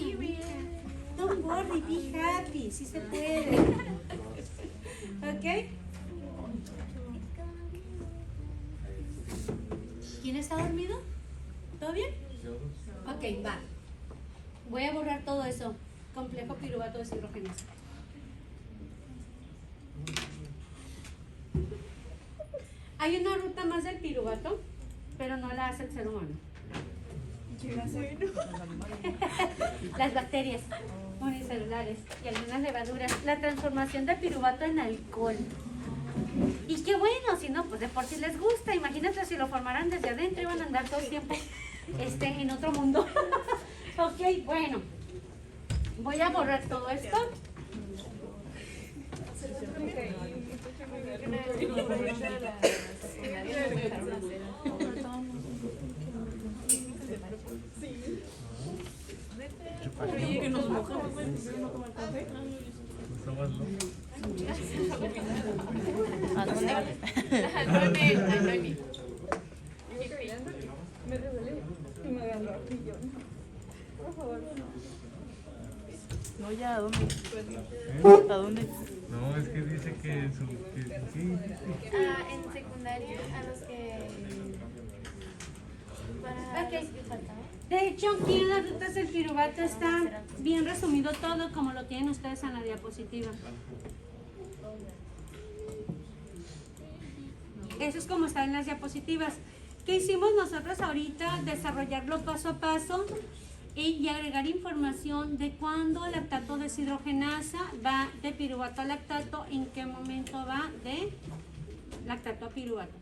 don't worry, be happy, sí se puede. ¿Ok? ¿Quién está dormido? ¿Todo bien? Ok, va. Voy a borrar todo eso. Complejo piruvato deshidrogenasa. Hay una ruta más del piruvato, pero no la hace el ser humano. Las bacterias unicelulares y algunas levaduras. La transformación de piruvato en alcohol. Y qué bueno, si no, pues de por sí les gusta. Imagínate si lo formaran desde adentro, iban a andar todo el tiempo en otro mundo. Ok, bueno. Voy a borrar todo esto. Oye, que nos mojamos, ¿no tomar café? ¿A dónde? Al Noni. Me duele y me agarró aquí yo. Por favor, No, ya, ¿a dónde? ¿A dónde? No, es que dice que sí. En secundaria, a los que... Para Ok. los que faltaban. De hecho, aquí en las rutas del piruvato está bien resumido todo como lo tienen ustedes en la diapositiva. Eso es como está en las diapositivas. ¿Qué hicimos nosotros ahorita? Desarrollarlo paso a paso y agregar información de cuándo el lactato deshidrogenasa va de piruvato a lactato, en qué momento va de lactato a piruvato.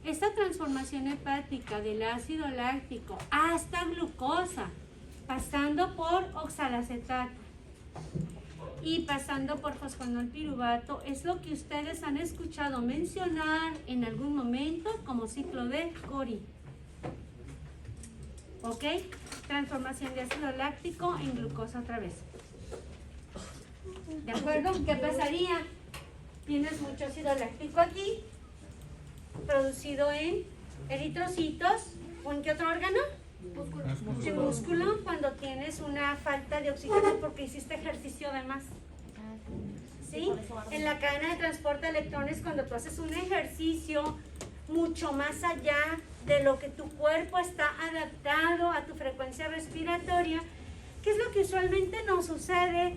Esta transformación hepática del ácido láctico hasta glucosa, pasando por oxalacetato y pasando por fosfonol piruvato, es lo que ustedes han escuchado mencionar en algún momento como ciclo de Cori. ¿Ok? Transformación de ácido láctico en glucosa otra vez. ¿De acuerdo? ¿Qué pasaría? Tienes mucho ácido láctico aquí, producido en eritrocitos, ¿o en qué otro órgano? En músculo, cuando tienes una falta de oxígeno porque hiciste ejercicio de más. ¿sí? En la cadena de transporte de electrones, cuando tú haces un ejercicio mucho más allá de lo que tu cuerpo está adaptado a tu frecuencia respiratoria, ¿qué es lo que usualmente nos sucede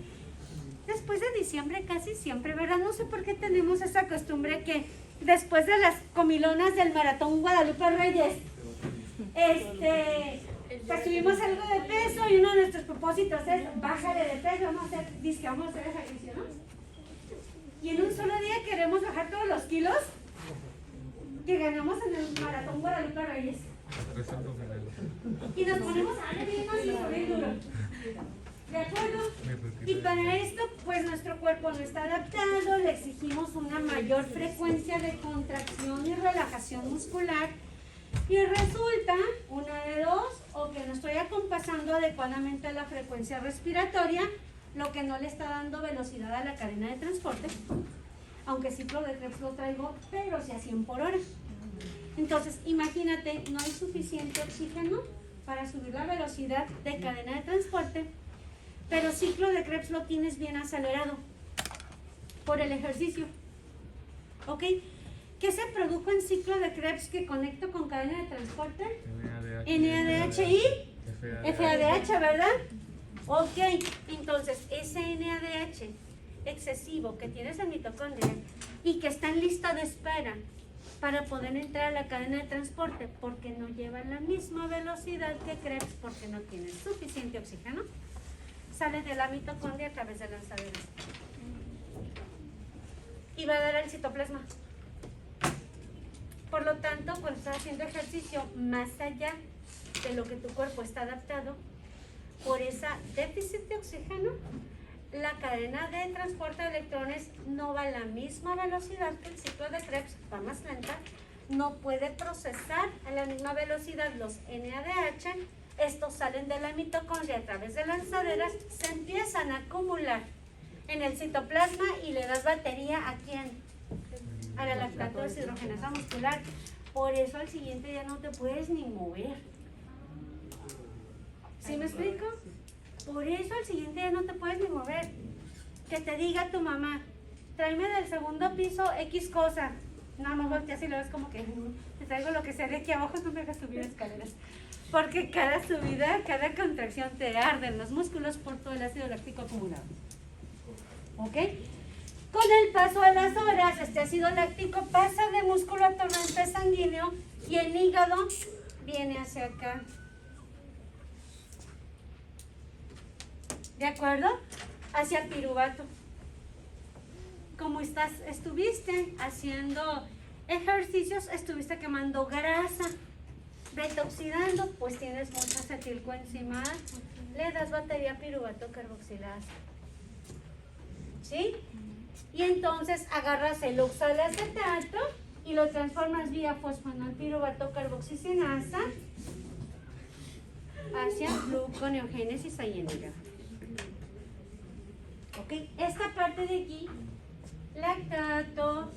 después de diciembre? Casi siempre, ¿verdad? No sé por qué tenemos esa costumbre que después de las comilonas del Maratón Guadalupe Reyes, pues tuvimos algo de peso y uno de nuestros propósitos es bájale de peso, vamos a hacer ejercicio, ¿no? Y en un solo día queremos bajar todos los kilos que ganamos en el Maratón Guadalupe Reyes. Y nos ponemos a bien macizo, bien duro. ¿De acuerdo? Y para esto, pues nuestro cuerpo no está adaptado, le exigimos una mayor frecuencia de contracción y relajación muscular. Y resulta, una de dos, o que no estoy acompasando adecuadamente la frecuencia respiratoria, lo que no le está dando velocidad a la cadena de transporte, aunque ciclo de Krebs lo traigo, pero sí a 100 por hora. Entonces, imagínate, no hay suficiente oxígeno para subir la velocidad de cadena de transporte, pero ciclo de Krebs lo tienes bien acelerado por el ejercicio. ¿Ok? ¿Qué se produjo en ciclo de Krebs que conecto con cadena de transporte? NADH y FADH, ¿verdad? Ok, entonces ese NADH excesivo que tienes en mitocondria y que está en lista de espera para poder entrar a la cadena de transporte porque no lleva la misma velocidad que Krebs porque no tiene suficiente oxígeno, sale de la mitocondria a través de lanzaderas y va a dar al citoplasma. Por lo tanto, cuando estás haciendo ejercicio más allá de lo que tu cuerpo está adaptado, por esa déficit de oxígeno, la cadena de transporte de electrones no va a la misma velocidad que el ciclo de Krebs, va más lenta, no puede procesar a la misma velocidad los NADH, estos salen de la mitocondria a través de lanzaderas, se empiezan a acumular en el citoplasma y le das batería ¿a quién? A la lactato deshidrogenasa muscular. Por eso al siguiente día no te puedes ni mover. ¿Sí me explico? Por eso al siguiente día no te puedes ni mover. Que te diga tu mamá, tráeme del segundo piso X cosa. Nada más volteas y lo ves como que te traigo lo que sea de aquí abajo, no me hagas subir escaleras. Porque cada subida, cada contracción te arden los músculos por todo el ácido láctico acumulado. ¿Ok? Con el paso de las horas, este ácido láctico pasa de músculo a torrente sanguíneo y el hígado viene hacia acá. ¿De acuerdo? Hacia el piruvato. Como estuviste haciendo ejercicios, estuviste quemando grasa, detoxidando, pues tienes mucha acetilcoenzima, le das batería piruvato carboxilasa. ¿Sí? Y entonces agarras el oxalacetato y lo transformas vía fosfanol piruvato carboxicinasa hacia gluconeogénesis ahí en el hígado. Ok, esta parte de aquí, lactato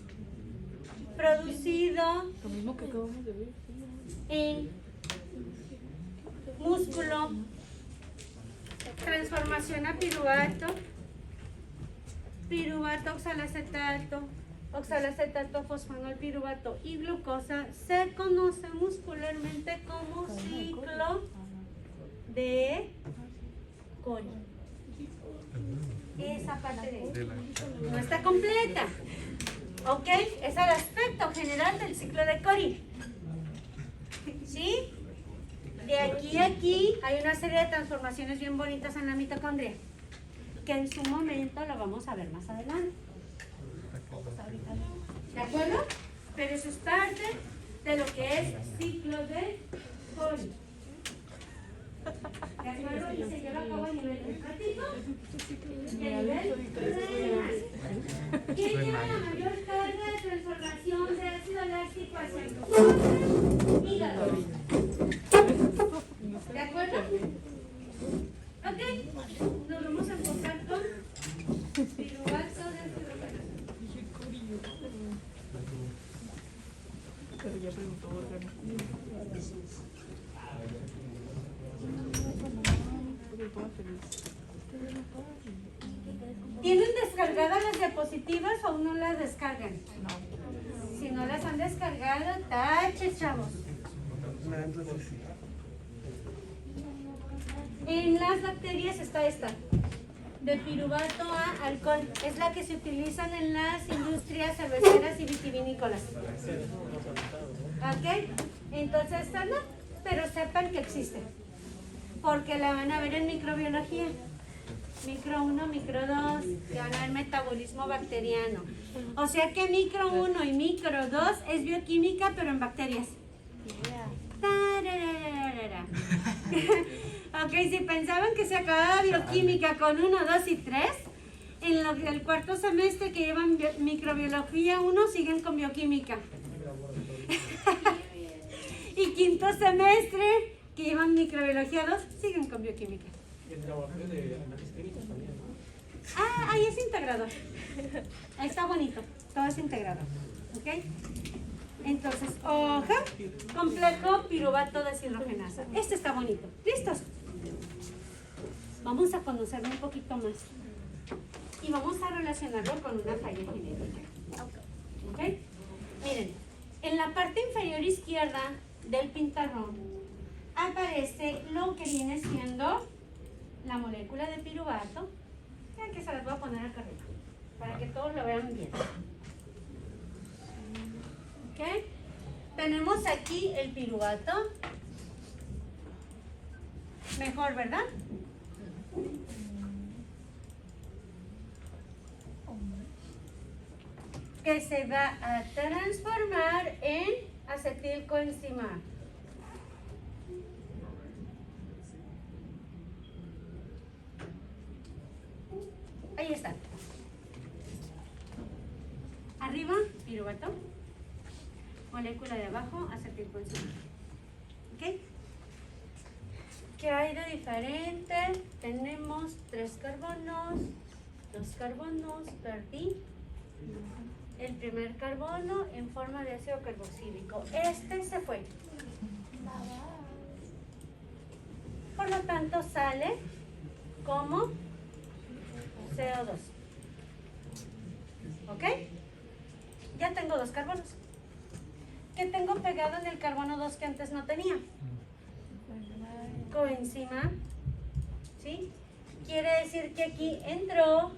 producido Lo mismo que acabamos de ver. en músculo, transformación a piruvato, piruvato, oxalacetato, fosfanol, piruvato y glucosa, se conoce muscularmente como ciclo de Cori. Esa parte de ahí no está completa. ¿Ok? Es el aspecto general del ciclo de Cori. ¿Sí? De aquí a aquí hay una serie de transformaciones bien bonitas en la mitocondria, que en su momento lo vamos a ver más adelante. ¿De acuerdo? Pero eso es parte de lo que es ciclo de Cori. ¿De acuerdo? Y se lleva a cabo a nivel hepático y a nivel renal. ¿Quién lleva la mayor carga de transformación de ácido láctico hacia el glucógeno? Hígado. ¿De acuerdo? Ok. Nos vamos a enfocar con piruvato de hidrogenasa. Pero ya preguntó órgano. Porque toda feliz. ¿Tienen descargadas las diapositivas o no las descargan? Si no las han descargado, tache, chavos. En las bacterias está esta, de piruvato a alcohol. Es la que se utilizan en las industrias cerveceras y vitivinícolas. ¿Ok? Entonces esta no, pero sepan que existe. Porque la van a ver en microbiología. Micro 1, micro 2, que van a ver metabolismo bacteriano. O sea que micro 1 y micro 2 es bioquímica, pero en bacterias. Tarararara. Ok, si pensaban que se acababa bioquímica con 1, 2 y 3, en el cuarto semestre que llevan microbiología 1 siguen con bioquímica. Y quinto semestre que llevan microbiología 2 siguen con bioquímica. El laboratorio de análisis clínicos también. Ah, ahí es integrado. Ahí está bonito, todo es integrado. ¿Ok? Entonces, hoja, complejo piruvato deshidrogenasa. Este está bonito. ¿Listos? Vamos a conocerlo un poquito más. Y vamos a relacionarlo con una falla genética. ¿Ok? Miren, en la parte inferior izquierda del pintarrón aparece lo que viene siendo la molécula de piruvato. Vean que se las voy a poner acá arriba para que todos lo vean bien. ¿Ok? Tenemos aquí el piruvato. Mejor, ¿verdad? Que se va a transformar en acetilcoenzima. Ahí está. Arriba, piruvato. Molécula de abajo, acetilcoenzima. ¿Ok? ¿Qué hay de diferente? Tenemos 3 carbonos, 2 carbonos, perdí el primer carbono en forma de ácido carboxílico. Este se fue. Por lo tanto, sale como CO2. ¿Ok? Ya tengo 2 carbonos. ¿Qué tengo pegado en el carbono 2 que antes no tenía? Coenzima. ¿Sí? Quiere decir que aquí entró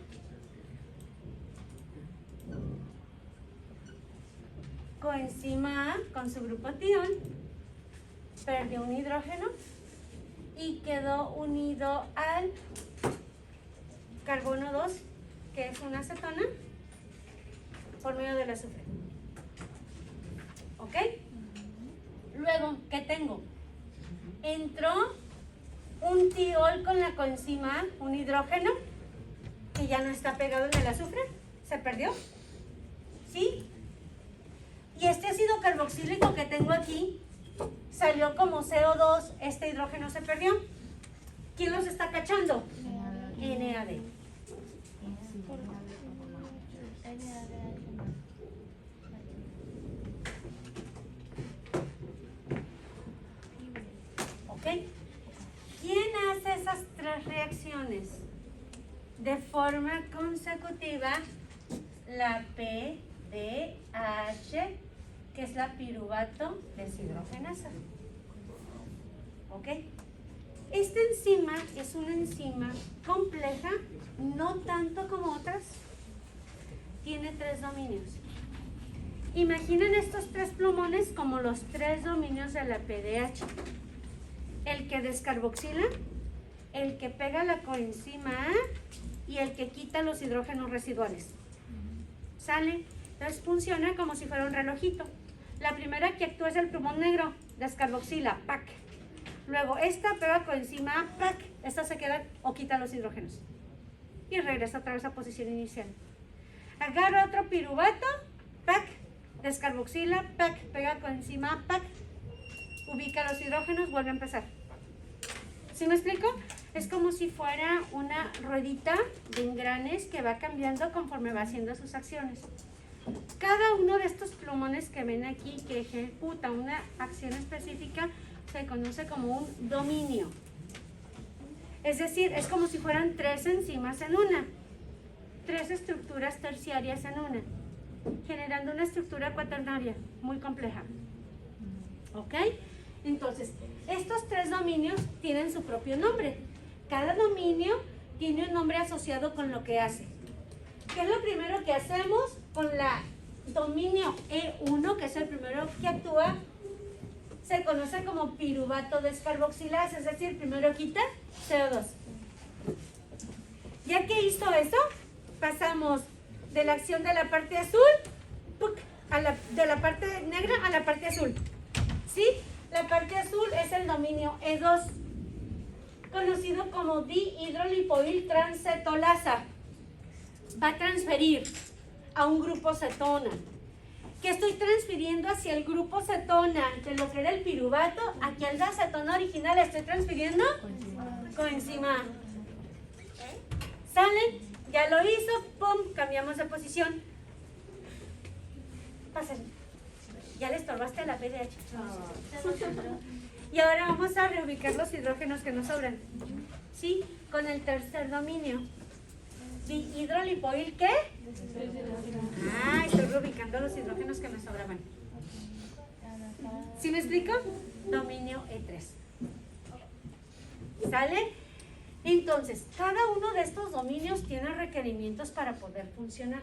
coenzima A con su grupo tión, perdió un hidrógeno y quedó unido al carbono 2, que es una acetona, por medio del azufre. ¿Ok? Luego, ¿qué tengo? Entró un tiol con la coenzima, un hidrógeno, que ya no está pegado en el azufre, se perdió. ¿Sí? Y este ácido carboxílico que tengo aquí salió como CO2, este hidrógeno se perdió. ¿Quién los está cachando? NAD. ¿Ok? ¿Quién hace esas 3 reacciones de forma consecutiva? La PDH, que es la piruvato deshidrogenasa. ¿Ok? Esta enzima es una enzima compleja, no tanto como otras. Tiene 3 dominios. Imaginen estos 3 plumones como los 3 dominios de la PDH. El que descarboxila, el que pega la coenzima A y el que quita los hidrógenos residuales. ¿Sale? Entonces funciona como si fuera un relojito. La primera que actúa es el plumón negro, descarboxila, ¡pac! Luego esta pega coenzima A, ¡pac! Esta se queda o quita los hidrógenos. Y regresa otra vez a posición inicial. Agarra otro piruvato, ¡pac! Descarboxila, ¡pac! Pega coenzima A, ¡pac! Ubica los hidrógenos, vuelve a empezar. ¿Sí me explico? Es como si fuera una ruedita de engranes que va cambiando conforme va haciendo sus acciones. Cada uno de estos plumones que ven aquí que ejecuta una acción específica se conoce como un dominio. Es decir, es como si fueran 3 enzimas en una, 3 estructuras terciarias en una, generando una estructura cuaternaria muy compleja. ¿Ok? Entonces, estos 3 dominios tienen su propio nombre. Cada dominio tiene un nombre asociado con lo que hace. ¿Qué es lo primero que hacemos con la dominio E1, que es el primero que actúa? Se conoce como piruvato descarboxilasa, es decir, primero quita CO2. Ya que hizo eso, pasamos de la acción de la parte azul de la parte negra a la parte azul. ¿Sí? La parte azul es el dominio E2, conocido como dihidrolipoil transcetolasa. Va a transferir a un grupo cetona. ¿Qué estoy transfiriendo hacia el grupo cetona? De lo que era el piruvato, aquí al acetona original estoy transfiriendo coenzima A. ¿Sale? Ya lo hizo, pum, cambiamos de posición. Pásenle. Ya le estorbaste la PDH. Y ahora vamos a reubicar los hidrógenos que nos sobran. ¿Sí? Con el tercer dominio. ¿Dihidrolipoil qué? Ah, estoy reubicando los hidrógenos que me sobraban. ¿Sí me explico? Dominio E3. ¿Sale? Entonces, cada uno de estos dominios tiene requerimientos para poder funcionar.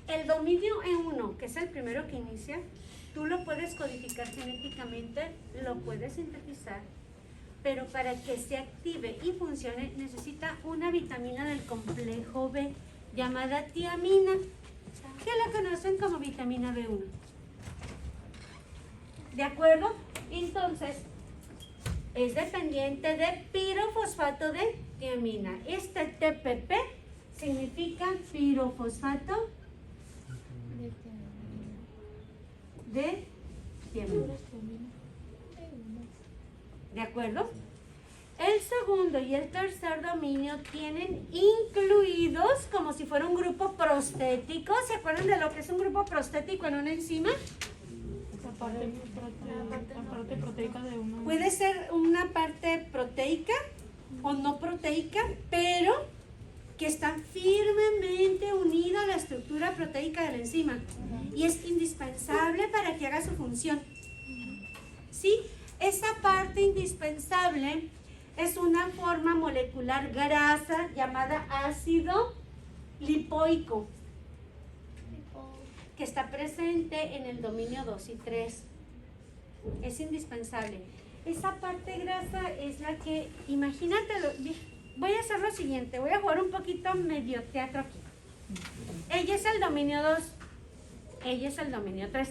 El dominio E1, que es el primero que inicia, tú lo puedes codificar genéticamente, lo puedes sintetizar, pero para que se active y funcione necesita una vitamina del complejo B llamada tiamina, que la conocen como vitamina B1. ¿De acuerdo? Entonces, es dependiente de pirofosfato de tiamina. Este TPP significa pirofosfato de tiamina. ¿De acuerdo? El segundo y el tercer dominio tienen incluidos como si fuera un grupo prostético. ¿Se acuerdan de lo que es un grupo prostético en una enzima? La parte proteica de una. Puede ser una parte proteica o no proteica, pero que está firmemente unida a la estructura proteica de la enzima y es indispensable para que haga su función. ¿Sí? Esa parte indispensable es una forma molecular grasa llamada ácido lipoico, que está presente en el dominio 2 y 3. Es indispensable. Esa parte grasa es la que, imagínatelo, voy a hacer lo siguiente, voy a jugar un poquito medio teatro aquí. Ella es el dominio 2, ella es el dominio 3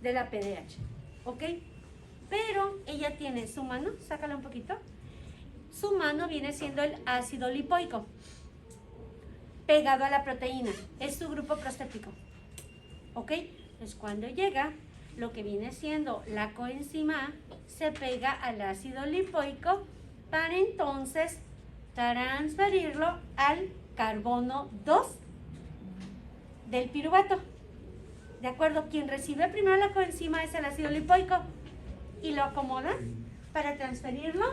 de la PDH, ¿ok? Pero ella tiene su mano, sácala un poquito, su mano viene siendo el ácido lipoico, pegado a la proteína, es su grupo prostético, ¿ok? Pues cuando llega, lo que viene siendo la coenzima A se pega al ácido lipoico para entonces transferirlo al carbono 2 del piruvato. ¿De acuerdo? Quien recibe primero la coenzima es el ácido lipoico y lo acomoda para transferirlo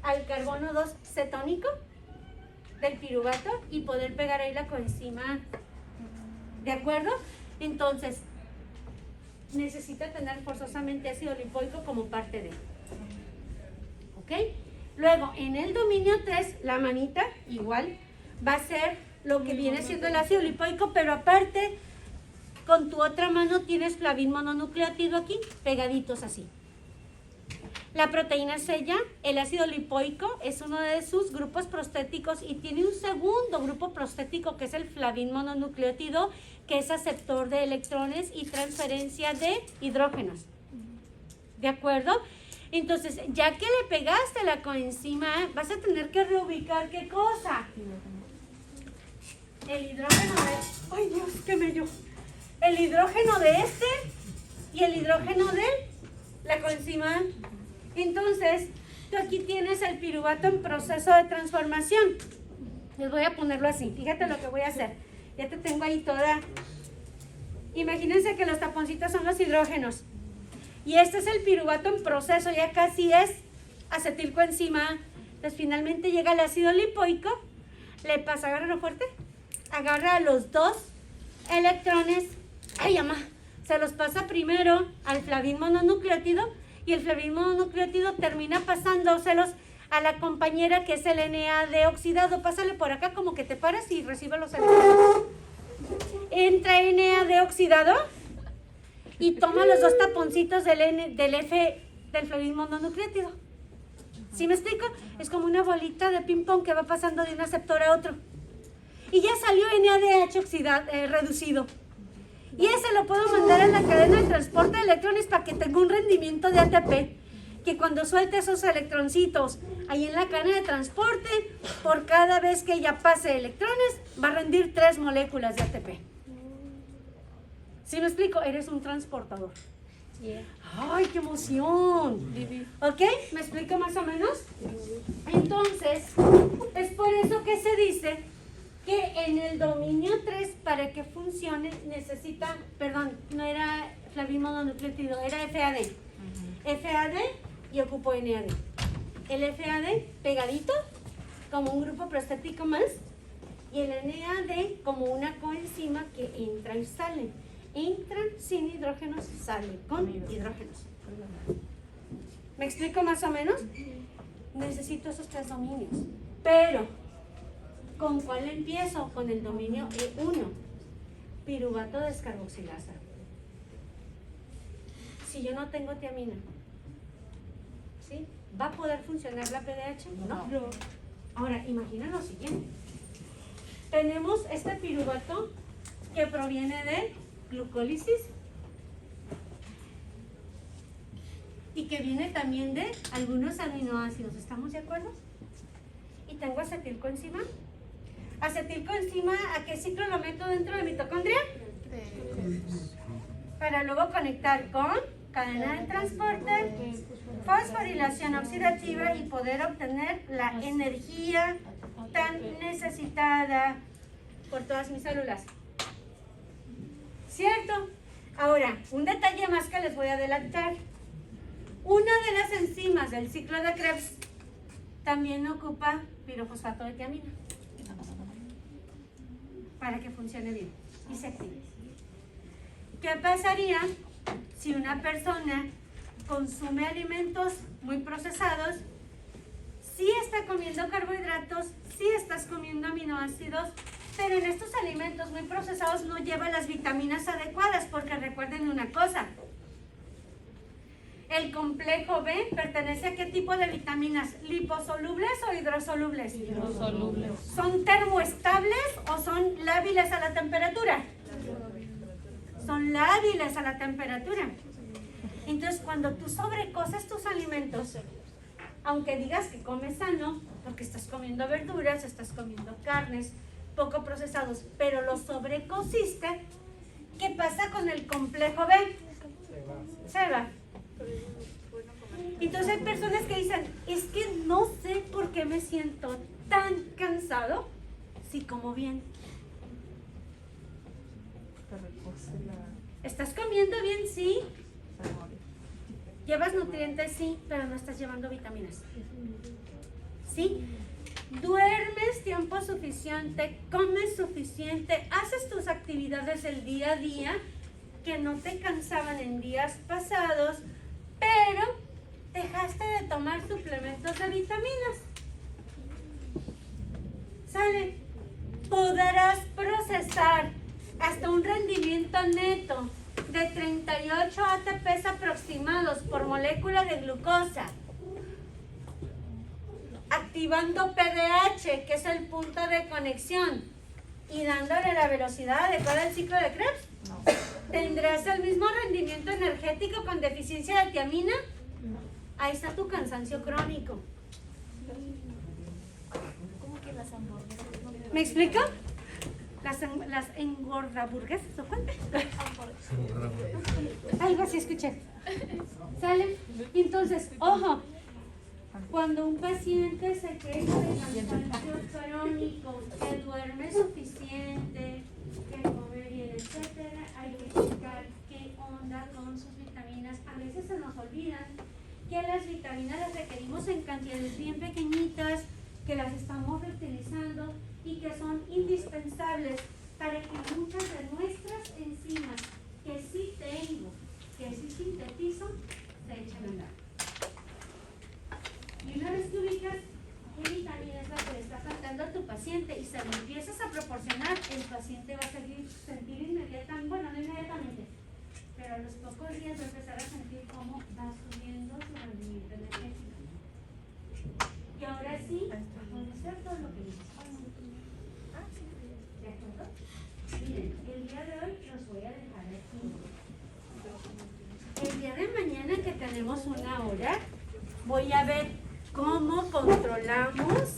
al carbono 2 cetónico del piruvato y poder pegar ahí la coenzima A. ¿De acuerdo? Entonces, necesita tener forzosamente ácido lipoico como parte de. ¿Ok? Luego, en el dominio 3, la manita, igual, va a ser lo que viene siendo el ácido lipoico, pero aparte, con tu otra mano tienes flavin mononucleótido aquí, pegaditos así. La proteína sella, el ácido lipoico, es uno de sus grupos prostéticos y tiene un segundo grupo prostético que es el flavin mononucleótido, que es aceptor de electrones y transferencia de hidrógenos. ¿De acuerdo? Entonces, ya que le pegaste la coenzima, vas a tener que reubicar ¿qué cosa? El hidrógeno de... ¡Ay, Dios, qué mello! El hidrógeno de este y el hidrógeno de la coenzima. Entonces, tú aquí tienes el piruvato en proceso de transformación. Les voy a ponerlo así. Fíjate lo que voy a hacer. Ya te tengo ahí toda. Imagínense que los taponcitos son los hidrógenos. Y este es el piruvato en proceso, ya casi es acetilcoenzima. Entonces finalmente llega el ácido lipoico, le pasa, agárralo fuerte, agarra los dos electrones, ay ama, se los pasa primero al flavin mononucleótido y el flavin mononucleótido termina pasándoselos a la compañera que es el NAD oxidado. Pásale por acá como que te paras y recibe los electrones. Entra NAD oxidado y toma los dos taponcitos del flavin mononucleótido. ¿Sí me explico? Es como una bolita de ping pong que va pasando de un aceptor a otro. Y ya salió NADH reducido. Y ese lo puedo mandar a la cadena de transporte de electrones para que tenga un rendimiento de ATP. Que cuando suelte esos electroncitos ahí en la cadena de transporte, por cada vez que ella pase electrones, va a rendir 3 moléculas de ATP. ¿Sí me explico? Eres un transportador. ¡Ay, qué emoción! ¿Ok? ¿Me explico más o menos? Entonces, es por eso que se dice que en el dominio 3, para que funcione, necesita, perdón, no era flavin mononucleótido, era FAD. FAD y ocupo NAD. El FAD pegadito, como un grupo prostático más, y el NAD como una coenzima que entra y sale. Entran sin hidrógenos, salen con hidrógenos. ¿Me explico más o menos? Necesito esos 3 dominios. Pero, ¿con cuál empiezo? Con el dominio E1, piruvato descarboxilasa. Si yo no tengo tiamina, ¿sí? ¿Va a poder funcionar la PDH? No. Ahora, imagina lo siguiente. Tenemos este piruvato que proviene de glucólisis y que viene también de algunos aminoácidos. ¿Estamos de acuerdo? Y tengo acetilcoenzima. Acetilcoenzima, ¿a qué ciclo lo meto dentro de mitocondria? Para luego conectar con cadena de transporte, fosforilación oxidativa y poder obtener la energía tan necesitada por todas mis células. ¿Cierto? Ahora, un detalle más que les voy a adelantar. Una de las enzimas del ciclo de Krebs también ocupa pirofosfato de tiamina para que funcione bien y se active. ¿Qué pasaría si una persona consume alimentos muy procesados? Sí está comiendo carbohidratos, sí estás comiendo aminoácidos, pero en estos alimentos muy procesados no lleva las vitaminas adecuadas, porque recuerden una cosa, el complejo B pertenece a qué tipo de vitaminas, liposolubles o hidrosolubles. Hidrosolubles. ¿Son termoestables o son lábiles a la temperatura? Son lábiles a la temperatura. Entonces, cuando tú sobrecoces tus alimentos, aunque digas que comes sano, porque estás comiendo verduras, estás comiendo carnes, poco procesados, pero los sobrecociste, ¿qué pasa con el complejo B? Se va. Entonces hay personas que dicen, es que no sé por qué me siento tan cansado si como bien. ¿Estás comiendo bien? Sí. ¿Llevas nutrientes? Sí, pero no estás llevando vitaminas. ¿Sí? Duermes tiempo suficiente, comes suficiente, haces tus actividades el día a día que no te cansaban en días pasados, pero dejaste de tomar suplementos de vitaminas. ¿Sale? Podrás procesar hasta un rendimiento neto de 38 ATPs aproximados por molécula de glucosa, activando PDH, que es el punto de conexión, y dándole la velocidad adecuada al ciclo de Krebs. No. ¿Tendrás el mismo rendimiento energético con deficiencia de tiamina? Ahí está tu cansancio crónico. ¿Cómo que las hamburguesas? ¿Me explico? Las engordaburguesas, ¿o cuál? Algo así escuché. ¿Sale? Entonces, ojo, cuando un paciente se queja de cansancio crónico, que duerme suficiente, que come bien, etcétera, hay que checar qué onda con sus vitaminas. A veces se nos olvidan que las vitaminas las requerimos en cantidades bien pequeñitas, que las estamos reutilizando y que son indispensables para que muchas de nuestras enzimas que sí tengo, que sí sintetizo, se echen a andar. Y una vez que ubicas qué vitamina es la que le está faltando a tu paciente y se lo empiezas a proporcionar, el paciente va a sentir inmediatamente, bueno, no inmediatamente, pero a los pocos días va a empezar a sentir cómo va subiendo su rendimiento energético. Y ahora sí, a conocer todo lo que dices. ¿De acuerdo? Miren, el día de hoy los voy a dejar aquí. El día de mañana, que tenemos una hora, voy a ver cómo controlamos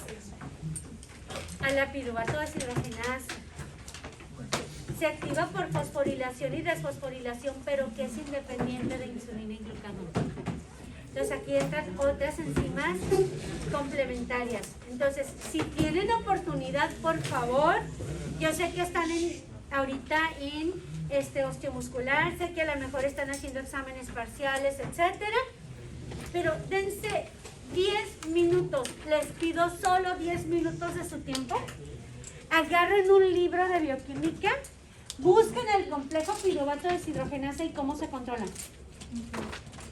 a la piruvato deshidrogenasa. Se activa por fosforilación y desfosforilación, pero que es independiente de insulina y glucagón. Entonces aquí entran otras enzimas complementarias. Entonces, si tienen oportunidad, por favor, yo sé que están ahorita en osteomuscular, sé que a lo mejor están haciendo exámenes parciales, etcétera, pero dense 10 minutos, les pido solo 10 minutos de su tiempo. Agarren un libro de bioquímica, busquen el complejo piruvato deshidrogenasa y cómo se controla,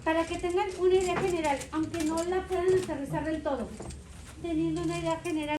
para que tengan una idea general, aunque no la puedan aterrizar del todo, teniendo una idea general.